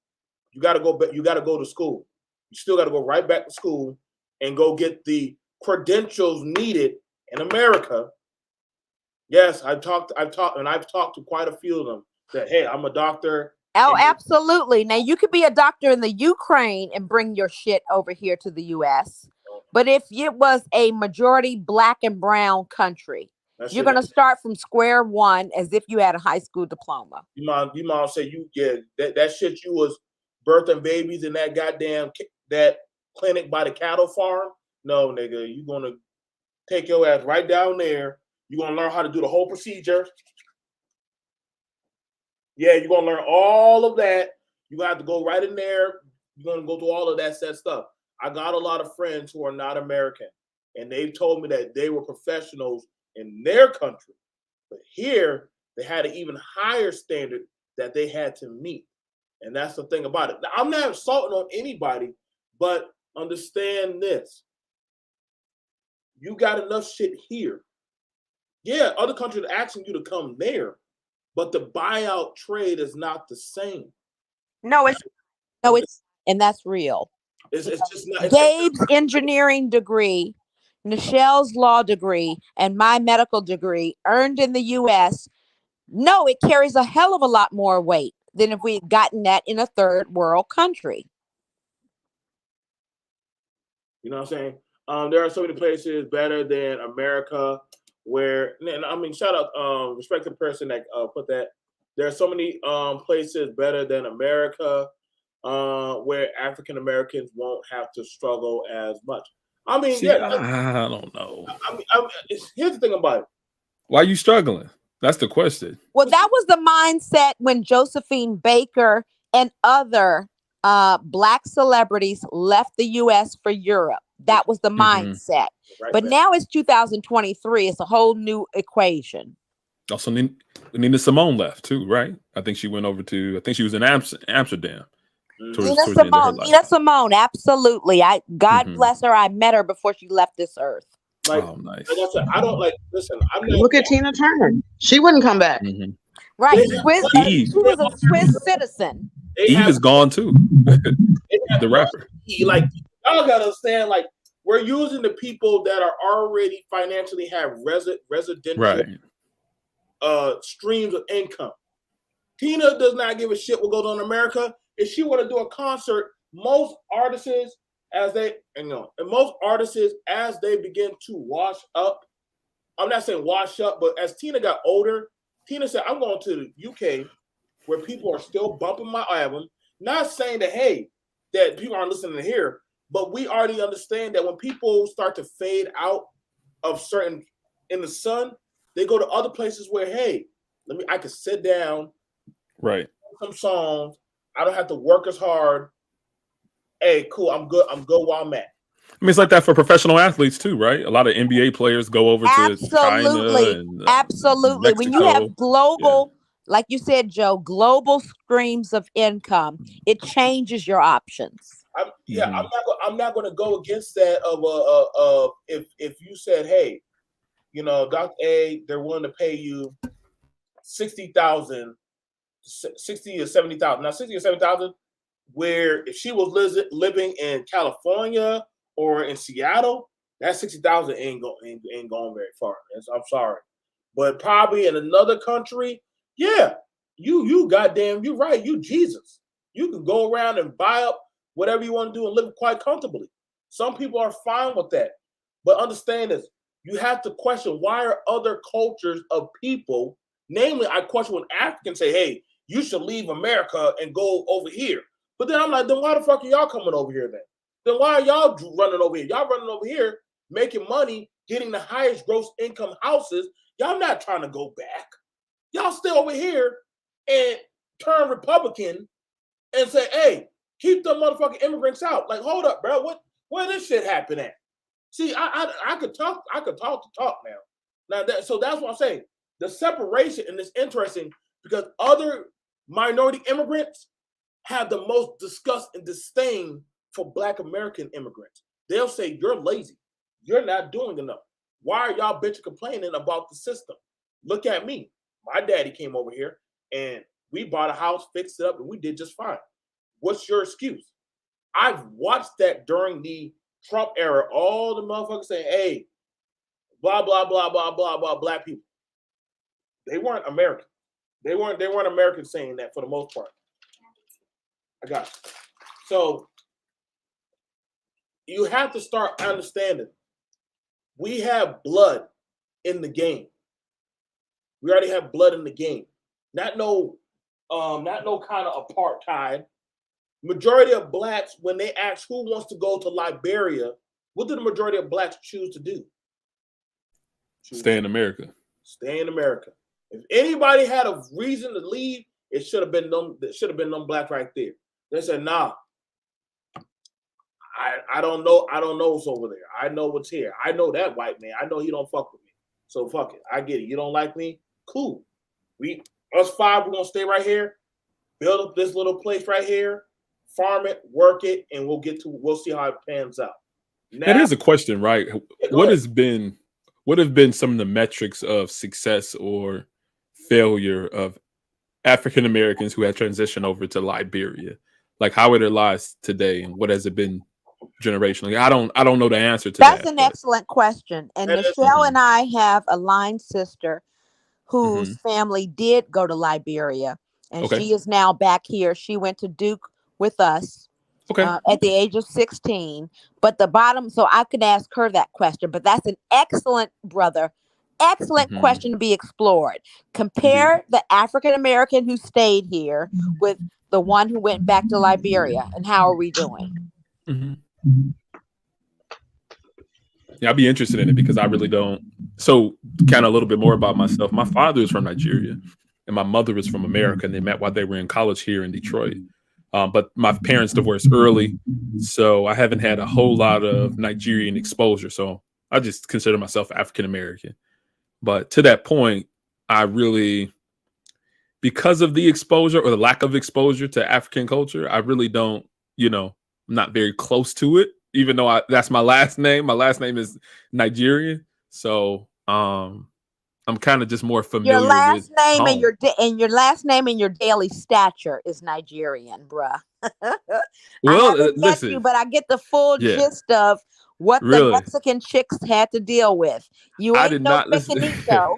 You got to go. You got to go to school. You still got to go right back to school and go get the credentials needed in America. Yes, I've talked to quite a few of them that, hey, I'm a doctor. Oh, absolutely. Now you could be a doctor in the Ukraine and bring your shit over here to the US. But if it was a majority Black and brown country, you're going to start from square one as if you had a high school diploma. You mom say that shit you was birthing babies in that goddamn that clinic by the cattle farm. No, nigga, you're going to take your ass right down there. You're going to learn how to do the whole procedure. Yeah, you're going to learn all of that. You're going to have to go right in there. You're going to go through all of that set stuff. I got a lot of friends who are not American, and they've told me that they were professionals in their country. But here, they had an even higher standard that they had to meet. And that's the thing about it. Now, I'm not insulting on anybody, but understand this. You got enough shit here. Yeah, other countries are asking you to come there, but the buyout trade is not the same. No, it's and that's real. It's just not. Gabe's engineering degree, Nichelle's law degree, and my medical degree earned in the U.S. No, it carries a hell of a lot more weight than if we had gotten that in a third world country. You know what I'm saying? There are so many places better than America where, I mean, shout out, respect to the person that put that. There are so many places better than America where African Americans won't have to struggle as much. I mean, I don't know. Here's the thing about it. Why are you struggling? That's the question. Well, that was the mindset when Josephine Baker and other Black celebrities left the U.S. for Europe. That was the mindset. Right, but now it's 2023. It's a whole new equation. Also, Nina Simone left too, right? I think she went over to, I think she was in Amsterdam. Nina Simone, absolutely. God bless her. I met her before she left this earth. Like, nice. Like I said, I don't like. Listen, look at Tina Turner. She wouldn't come back. Right, she was a Swiss citizen. Eve is gone too. The rapper. Like, y'all gotta understand. Like, we're using the people that are already financially have residential streams of income. Tina does not give a shit what goes on in America. If she want to do a concert, most artists as they begin to wash up, I'm not saying wash up, but as Tina got older, Tina said, I'm going to the UK where people are still bumping my album. Not saying that, hey, that people aren't listening to here, but we already understand that when people start to fade out of certain in the sun, they go to other places where, hey, I can sit down, right, some songs. I don't have to work as hard. Hey, cool. I'm good while I'm at. I mean, it's like that for professional athletes too, right? A lot of NBA players go over to China and absolutely. Mexico. When you have global, like you said, Joe, global streams of income, it changes your options. I'm not going to go against that. Of if you said, hey, Dr. A, they're willing to pay you 60,000, 60 or 70,000. Now 60 or 70,000. Where if she was living in California or in Seattle, that 60,000 ain't going very far. I'm sorry, but probably in another country, yeah, you goddamn, you right, you Jesus, you can go around and buy up whatever you want to do and live quite comfortably. Some people are fine with that, but understand this: you have to question why are other cultures of people, namely, I question when Africans say, "Hey, you should leave America and go over here." But then I'm like, then why the fuck are y'all coming over here then? Then why are y'all running over here? Y'all running over here, making money, getting the highest gross income houses. Y'all not trying to go back. Y'all stay over here and turn Republican and say, hey, keep the motherfucking immigrants out. Like, hold up, bro. Where this shit happen at? See, I could talk now. So that's what I'm saying. The separation, and it's interesting because other minority immigrants have the most disgust and disdain for Black American immigrants. They'll say, you're lazy. You're not doing enough. Why are y'all bitch complaining about the system? Look at me. My daddy came over here and we bought a house, fixed it up, and we did just fine. What's your excuse? I've watched that during the Trump era. All the motherfuckers saying, hey, blah, blah, blah, blah, blah, blah, Black people. They weren't American. They weren't Americans saying that for the most part. I got it. So you have to start understanding we have blood in the game. We already have blood in the game. Not no kind of apartheid. Majority of Blacks, when they ask who wants to go to Liberia, what do the majority of Blacks choose to do? Stay in America. Stay in America. If anybody had a reason to leave, it should have been them Blacks right there. They said, nah, I don't know what's over there. I know what's here. I know that white man. I know he don't fuck with me. So fuck it. I get it. You don't like me? Cool. Us five, we're gonna stay right here, build up this little place right here, farm it, work it, and we'll see how it pans out. Now, that is a question, right? What have been some of the metrics of success or failure of African Americans who have transitioned over to Liberia? Like, how are their lives today, and what has it been generationally? I don't know the answer to that. That's an excellent question. And Michelle and I have a line sister whose family did go to Liberia, and she is now back here. She went to Duke with us at the age of 16. But so I could ask her that question. But that's an excellent question to be explored. Compare the African American who stayed here with the one who went back to Liberia, and how are we doing? Yeah, I'd be interested in it because I really don't. So, kind of a little bit more about myself. My father is from Nigeria, and my mother is from America, and they met while they were in college here in Detroit. But my parents divorced early, so I haven't had a whole lot of Nigerian exposure. So I just consider myself African American. But to that point, I really, because of the exposure or the lack of exposure to African culture, I really don't, I'm not very close to it, even though that's my last name. My last name is Nigerian. So I'm kind of just more familiar your last with name home. and your last name and your daily stature is Nigerian, bruh. Well, I haven't met you, but I get the full gist of what the Mexican chicks had to deal with. You ain't no Mexicanito.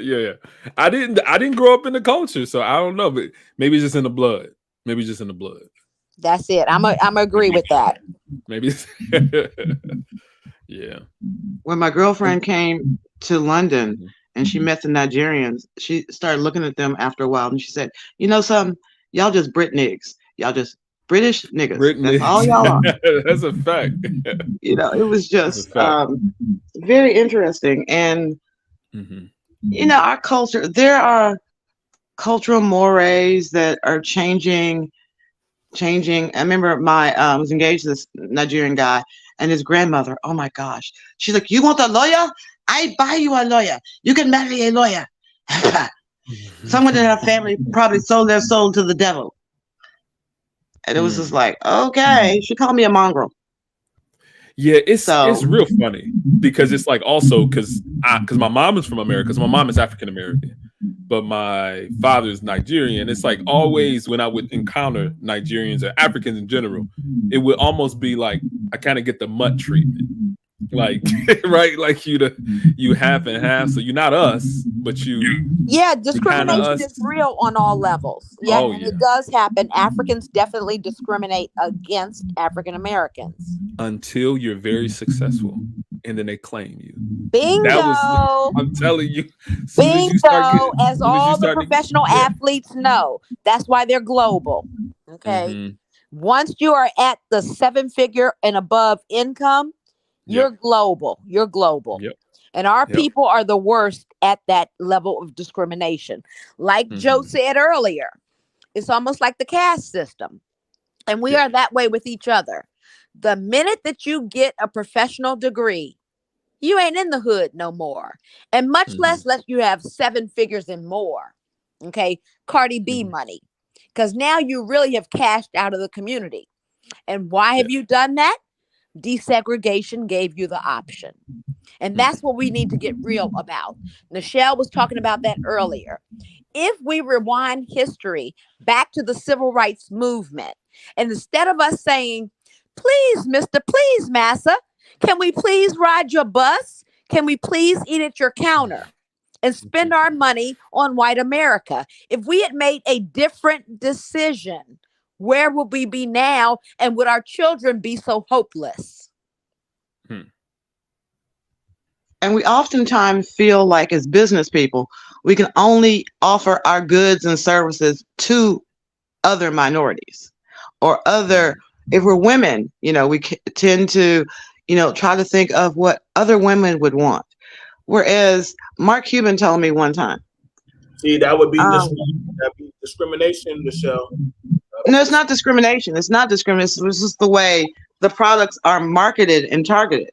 Yeah. I didn't grow up in the culture, so I don't know, but maybe it's just in the blood. That's it. I'm agree with that. Maybe. Yeah. When my girlfriend came to London and she met the Nigerians, she started looking at them after a while, and she said, "You know something? Y'all just Brit niggas. Y'all just British niggas. That's all y'all are." That's a fact. It was just very interesting. And our culture, there are cultural mores that are changing. I remember I was engaged to this Nigerian guy, and his grandmother, oh my gosh, she's like, "You want a lawyer? I buy you a lawyer. You can marry a lawyer." Someone in her family probably sold their soul to the devil. And it was just like, okay, she called me a mongrel. Yeah, it's So real funny because it's like also because my mom is from America, so my mom is African American, but my father is Nigerian. It's like always when I would encounter Nigerians or Africans in general, it would almost be like I kind of get the mutt treatment, like right, like you half and half. So you're not us, but Yeah, kinda discrimination us. is real on all levels. Yeah, Oh and yeah, it does happen. Africans definitely discriminate against African Americans. until you're very successful, and then they claim you. That was Bingo. I'm telling you. Bingo. As Soon as you all the start to professional yeah. athletes know, that's why they're global. Okay. Mhm. Once you are at the 7-figure and above income, you're Yep. global. You're global. Yep. And our Yep. people are the worst at that level of discrimination. Like Joe Mhm. said earlier, it's almost like the caste system. And we Yeah. are that way with each other. The minute that you get a professional degree, you ain't in the hood no more. And much Mhm. less you have 7 figures and more. Okay. Cardi B Mhm. money. Because now you really have cashed out of the community. And why Yeah. have you done that? Desegregation gave you the option. And Mhm. that's what we need to get real about. Nichelle was talking about that earlier. If we rewind history back to the civil rights movement, and instead of us saying, please, Mr. Please, Massa, can we please ride your bus? Can we please eat at your counter? And spend our money on white America. If we had made a different decision, where would we be now? And would our children be so hopeless? Hmm. and we oftentimes feel like as business people, we can only offer our goods and services to other minorities or other, if we're women, we tend to, try to think of what other women would want. Whereas Mark Cuban told me one time, See, that would be um, that'd be discrimination, Michelle. no, it's not discrimination. It's not discrimination. It's just the way the products are marketed and targeted.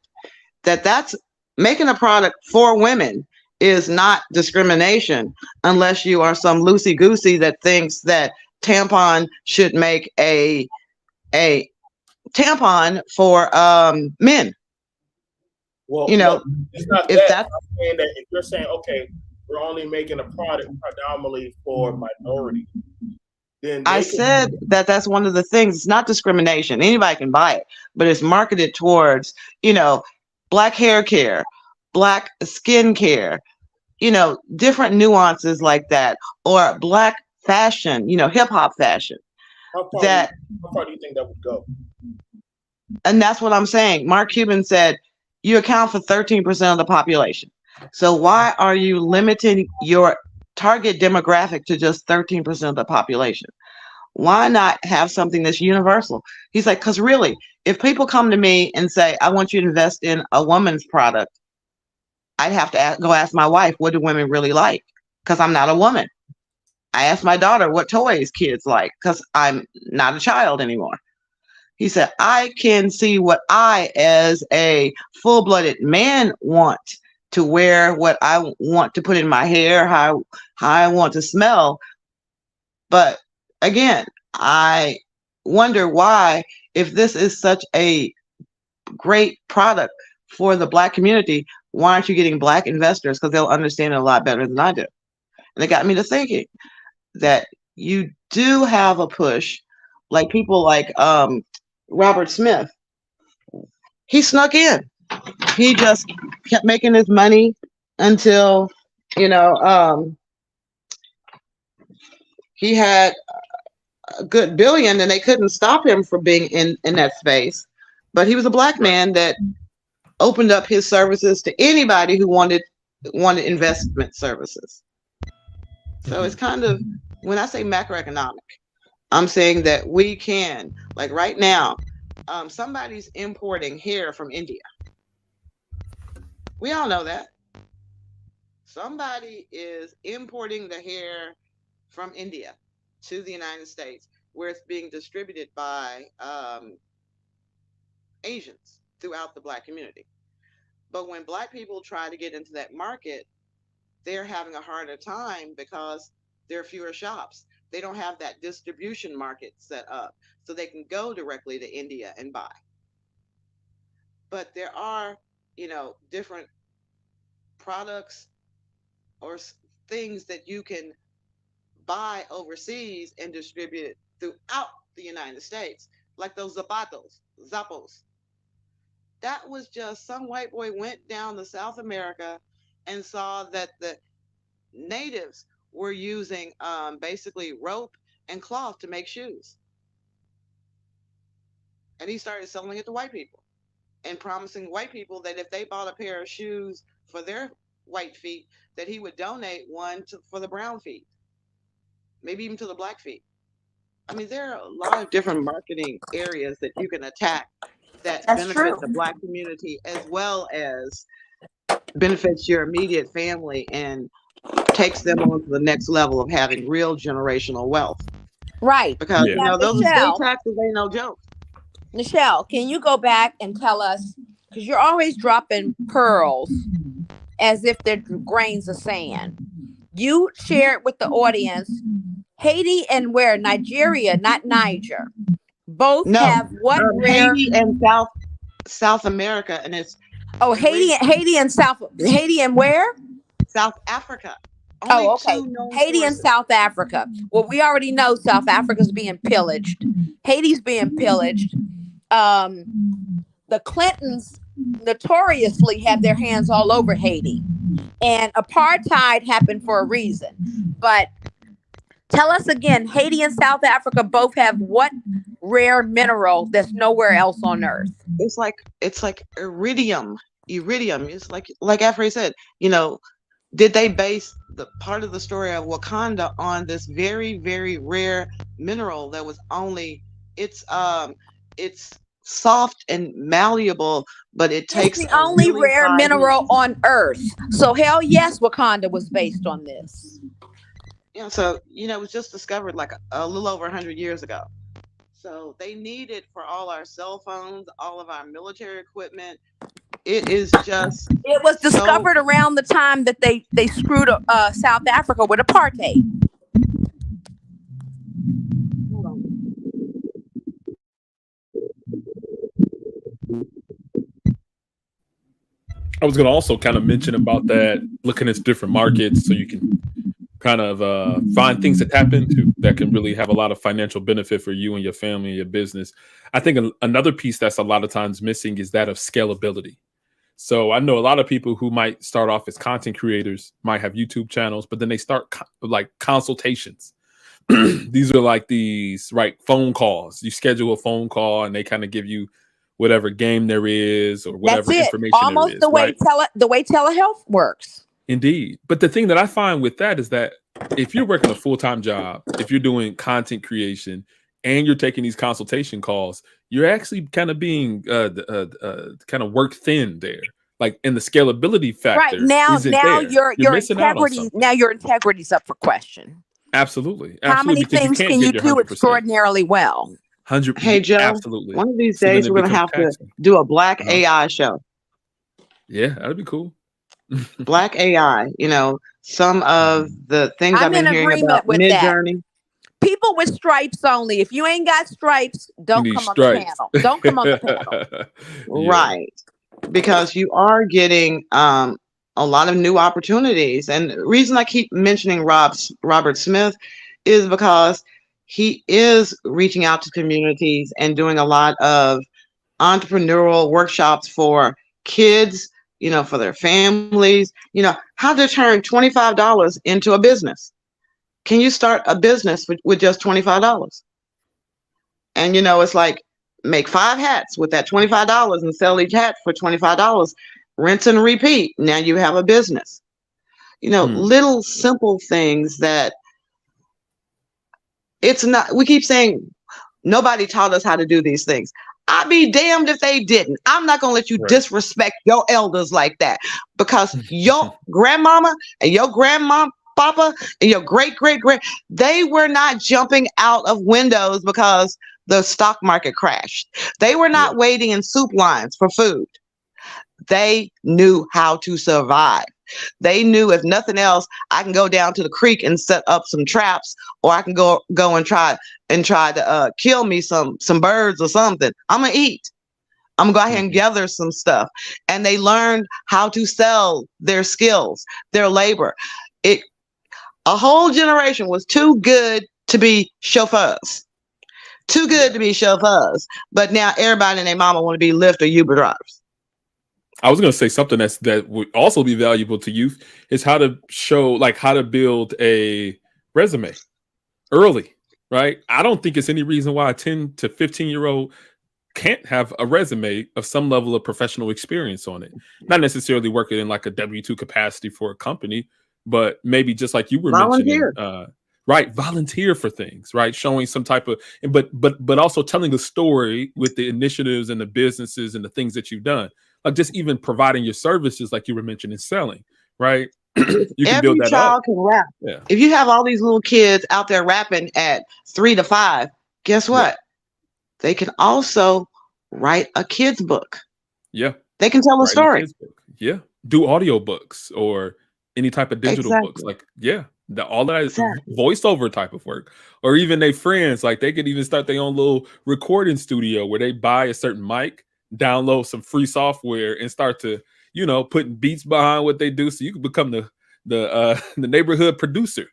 That's making a product for women is not discrimination unless you are some loosey goosey that thinks that tampon should make a tampon for men. Well, It's not if that. that I'm saying that if you're saying, okay, we're only making a product predominantly for minorities, then I they can. said that's one of the things. It's not discrimination. Anybody can buy it, but it's marketed towards, black hair care, black skin care, different nuances like that, or black fashion, hip hop fashion. How far do you think that would go? And that's what I'm saying. Mark Cuban said, you account for 13% of the population. So why are you limiting your target demographic to just 13% of the population? Why not have something that's universal? He's like, because really, if people come to me and say, I want you to invest in a woman's product, I'd have to go ask my wife, what do women really like? Because I'm not a woman. I asked my daughter what toys kids like because I'm not a child anymore. He said, I can see what I, as a full blooded man, want to wear, what I want to put in my hair, how I want to smell. But again, I wonder why, if this is such a great product for the Black community, why aren't you getting Black investors? Because they'll understand it a lot better than I do. And it got me to thinking that you do have a push, like people like Robert Smith. He snuck in. He just kept making his money until, he had a good billion and they couldn't stop him from being in that space. But he was a Black man that opened up his services to anybody who wanted investment services. So it's kind of, when I say macroeconomic, I'm saying that we can, like right now, somebody's importing hair from India. We all know that. Somebody is importing the hair from India to the United States, where it's being distributed by Asians throughout the Black community. But when Black people try to get into that market, they're having a harder time because there are fewer shops. They don't have that distribution market set up so they can go directly to India and buy. But there are, different products or things that you can buy overseas and distribute it throughout the United States, like those Zappos. That was just some white boy went down to South America and saw that the natives were using basically rope and cloth to make shoes. And he started selling it to white people and promising white people that if they bought a pair of shoes for their white feet, that he would donate one for the brown feet, maybe even to the black feet. I mean, there are a lot of different marketing areas that you can attack that benefit the Black community as well as benefits your immediate family and takes them on to the next level of having real generational wealth. Right. Because, those estate taxes ain't no joke. Nichelle, can you go back and tell us, because you're always dropping pearls as if they're grains of sand. You shared with the audience, Haiti and where? Nigeria, not Niger. Both have what rare? Haiti and South America, and it's Haiti and where? South Africa. Okay. Haiti and South Africa. Well, we already know South Africa's being pillaged. Haiti's being pillaged. The Clintons notoriously have their hands all over Haiti, and apartheid happened for a reason. But tell us again, Haiti and South Africa both have what rare mineral that's nowhere else on earth? It's like iridium. It's like Afri said, did they base the part of the story of Wakanda on this very, very rare mineral that was only it's soft and malleable, but it takes the only really rare mineral on earth. So hell yes, Wakanda was based on this. Yeah, so it was just discovered like a little over 100 years ago. So they need it for all our cell phones, all of our military equipment. It was discovered around the time that they screwed South Africa with apartheid. I was going to also kind of mention about that, looking at different markets so you can kind of find things to tap into that can really have a lot of financial benefit for you and your family and your business. I think another piece that's a lot of times missing is that of scalability. So I know a lot of people who might start off as content creators, might have YouTube channels, but then they start like consultations. These are like these phone calls. You schedule a phone call and they kind of give you whatever game there is or whatever information almost there is. Almost the way telehealth works. Indeed. But the thing that I find with that is that if you're working a full-time job, if you're doing content creation and you're taking these consultation calls, you're actually kind of being kind of work thin there. Like in the scalability factor. Right. Now your integrity, now your integrity's up for question. Absolutely. How many things can you do extraordinarily well? 100%. Hey Joe, absolutely. One of these days we're gonna have to do a Black AI show. Yeah, that'd be cool. Black AI, some of the things I've been hearing about Midjourney. People with stripes only. If you ain't got stripes, don't come on the panel. Don't come on the panel. Yeah. Right. Because you are getting a lot of new opportunities. And the reason I keep mentioning Robert Smith is because he is reaching out to communities and doing a lot of entrepreneurial workshops for kids, for their families, how to turn $25 into a business. Can you start a business with just $25? And, it's like, make 5 hats with that $25 and sell each hat for $25, rinse and repeat. Now you have a business. Little simple things that it's not, we keep saying nobody taught us how to do these things. I'd be damned if they didn't. I'm not going to let you disrespect your elders like that, because your grandmama and your grandpapa and your great-great-great, they were not jumping out of windows because the stock market crashed. They were not waiting in soup lines for food. They knew how to survive. They knew if nothing else, I can go down to the creek and set up some traps, or I can go and try to kill me some birds or something. I'm gonna eat. I'm gonna go ahead and gather some stuff. And they learned how to sell their skills, their labor. A whole generation was too good to be chauffeurs. Too good to be chauffeurs. But now everybody and their mama want to be Lyft or Uber drivers. I was going to say something that would also be valuable to youth is how to show, like how to build a resume early, right? I don't think it's any reason why a 10 to 15-year-old can't have a resume of some level of professional experience on it. Not necessarily working in like a W-2 capacity for a company, but maybe just like you were mentioning, right? Volunteer for things, right? Showing some type of, but also telling the story with the initiatives and the businesses and the things that you've done. Like just even providing your services, like you were mentioning, selling, right? You can build that child up. Can rap. Yeah. If you have all these little kids out there rapping at 3 to 5, guess what? Yeah. They can also write a kid's book. Yeah. They can tell a story. Yeah. Do audiobooks or any type of digital books. Like, yeah. All that voiceover type of work, or even their friends, like they could even start their own little recording studio where they buy a certain mic, download some free software, and start to, putting beats behind what they do, so you can become the neighborhood producer.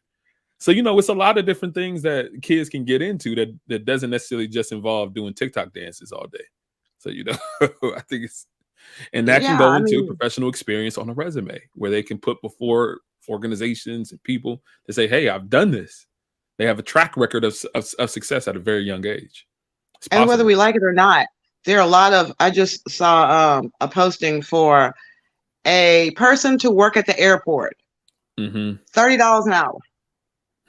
So it's a lot of different things that kids can get into that doesn't necessarily just involve doing TikTok dances all day. So I think it's, and that can go into professional experience on a resume where they can put before organizations and people to say, hey, I've done this. They have a track record of success at a very young age. And whether we like it or not, there are a lot of, I just saw a posting for a person to work at the airport, $30 an hour.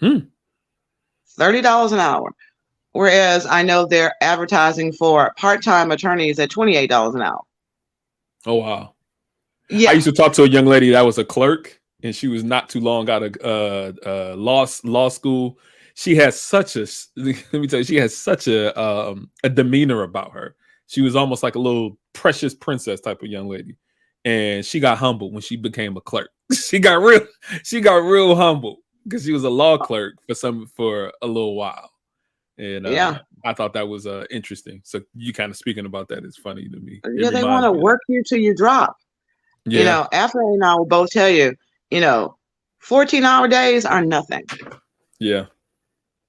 $30 an hour. Whereas I know they're advertising for part-time attorneys at $28 an hour. Oh, wow. Yeah. I used to talk to a young lady that was a clerk, and she was not too long out of law school. She has such a, let me tell you, she has such a demeanor about her. She was almost like a little precious princess type of young lady. And she got humble when she became a clerk. She got real humble because she was a law clerk for a little while. And I thought that was interesting. So you kind of speaking about that is funny to me. Yeah, they want to work you till you drop. Yeah. Afro and I will both tell you, 14-hour days are nothing. Yeah.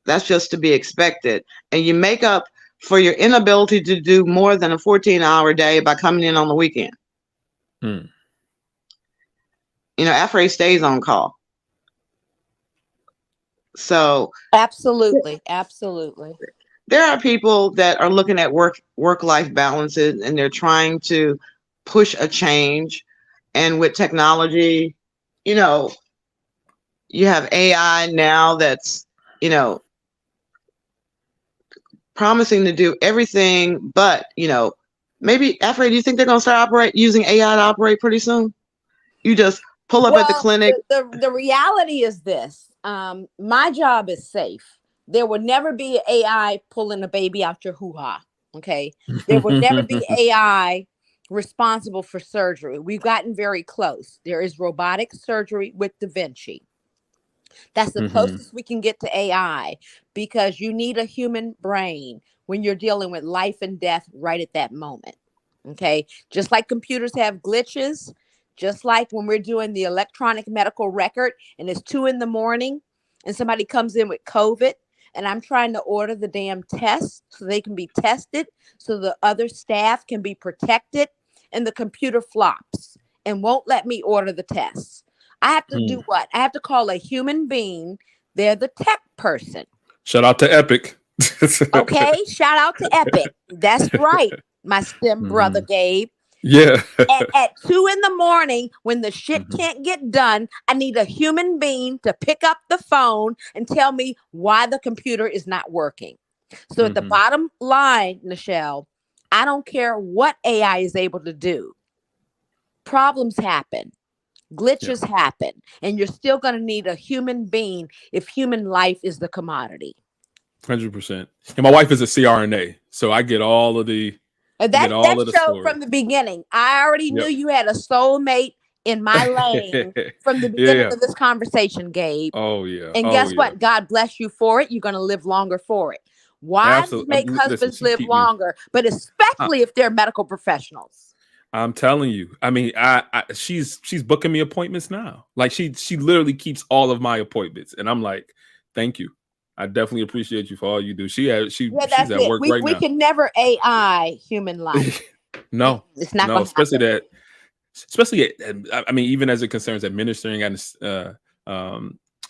That's just to be expected. And you make up for your inability to do more than a 14-hour day by coming in on the weekend. Afro stays on call. So absolutely. There are people that are looking at work-life balances, and they're trying to push a change. And with technology, you have AI now that's, promising to do everything, but maybe Afro, do you think they're going to start using AI to operate pretty soon? You just pull up at the clinic. The reality is this. My job is safe. There will never be AI pulling a baby out your hoo-ha. Okay. There will never be AI responsible for surgery. We've gotten very close. There is robotic surgery with Da Vinci. That's the closest we can get to AI, because you need a human brain when you're dealing with life and death right at that moment. Okay. Just like computers have glitches, just like when we're doing the electronic medical record and it's 2 a.m. and somebody comes in with COVID, and I'm trying to order the damn tests so they can be tested, so the other staff can be protected, and the computer flops and won't let me order the tests. I have to do what? I have to call a human being. They're the tech person. Shout out to Epic. Okay. Shout out to Epic. That's right. My STEM brother, Gabe. Yeah. at 2 a.m, when the shit can't get done, I need a human being to pick up the phone and tell me why the computer is not working. So at the bottom line, Nichelle, I don't care what AI is able to do. Problems happen. Glitches happen, and you're still going to need a human being if human life is the commodity. 100%. And my wife is a CRNA, so I get all of the. That showed from the beginning. I already knew you had a soulmate in my lane from the beginning Yeah. of this conversation, Gabe. Oh yeah. And Oh guess yeah. what? God bless you for it. You're going to live longer for it. Wives make Absolutely. Listen, husbands she live keep me. longer, but especially if they're medical professionals. I'm telling you. I mean, she's booking me appointments now. Like she literally keeps all of my appointments, and I'm like, thank you. I definitely appreciate you for all you do. Yeah, She's that's at it. work right We now. can never AI human life. No, It's not no, going to happen. I mean, even as it concerns administering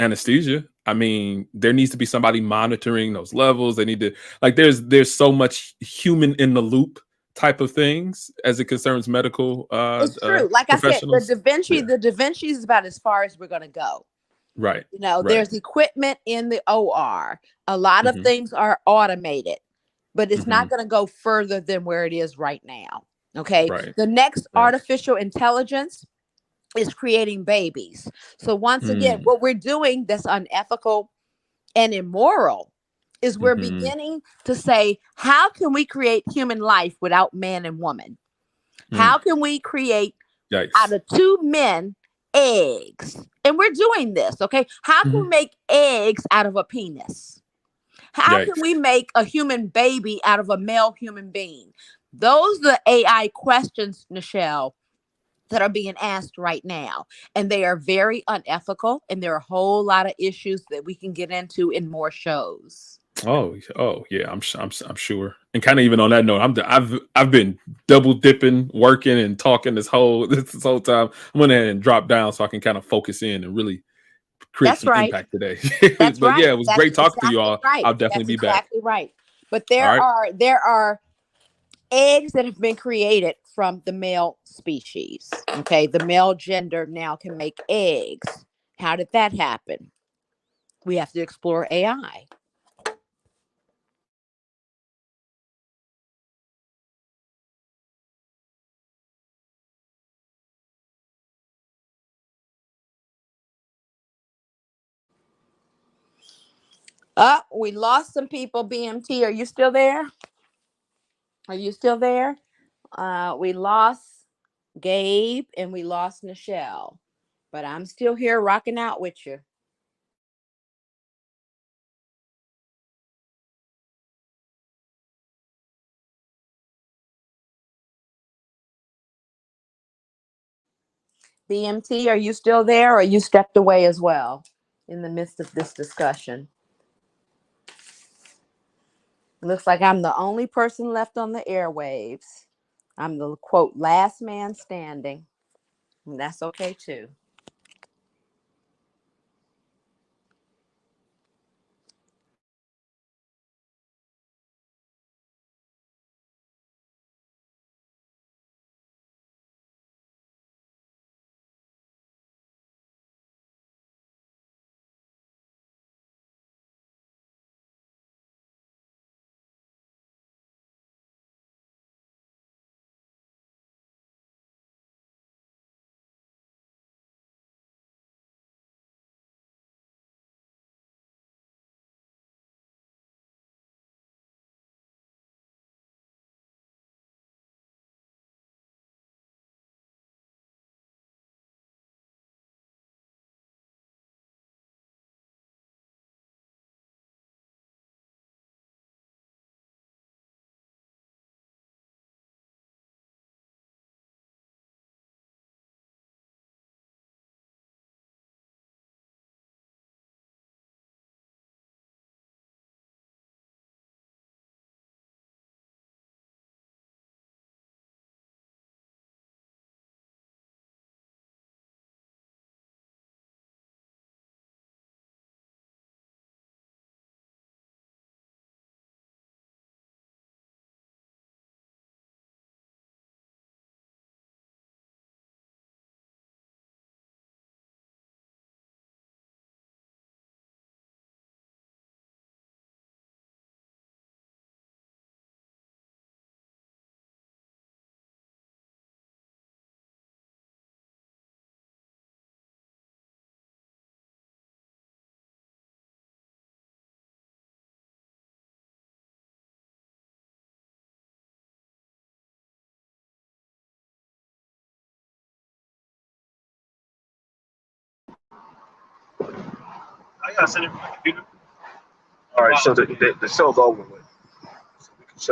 anesthesia. I mean, there needs to be somebody monitoring those levels. They need to there's so much human in the loop type of things as it concerns medical It's true. Like I said, professionals. the Da Vinci is about as far as we're going to go. Right. You know, Right. there's equipment in the OR. A lot of Mhm. things are automated, but it's not Mhm. going to go further than where it is right now. Okay. Right. The next Right. artificial intelligence is creating babies. So once again, what we're doing that's unethical and immoral is we're Mhm. beginning to say, how can we create human life without man and woman? How Mm. can we create out Yikes. of two men eggs? And we're doing this, okay? How can we Mhm. make eggs out of a penis? How can Yikes. we make a human baby out of a male human being? Those are the AI questions, Nichelle, that are being asked right now. And they are very unethical. And there are a whole lot of issues that we can get into in more shows. Oh yeah, I'm sure. And kind of even on that note, I've been double dipping, working and talking this whole time. I'm gonna ahead and drop down so I can kind of focus in and really create That's some right. impact today. That's But yeah, right. it was That's great talking to you exactly all. right. I'll definitely That's be back. exactly right. But All right. there are eggs that have been created from the male species. Okay, the male gender now can make eggs. How did that happen? We have to explore AI. We lost some people. BMT, are you still there? Are you still there? We lost Gabe and we lost Nichelle, but I'm still here rocking out with you. BMT, are you still there or you stepped away as well in the midst of this discussion? Looks like I'm the only person left on the airwaves. I'm the quote last man standing. And that's okay too. All right, so the show's over with.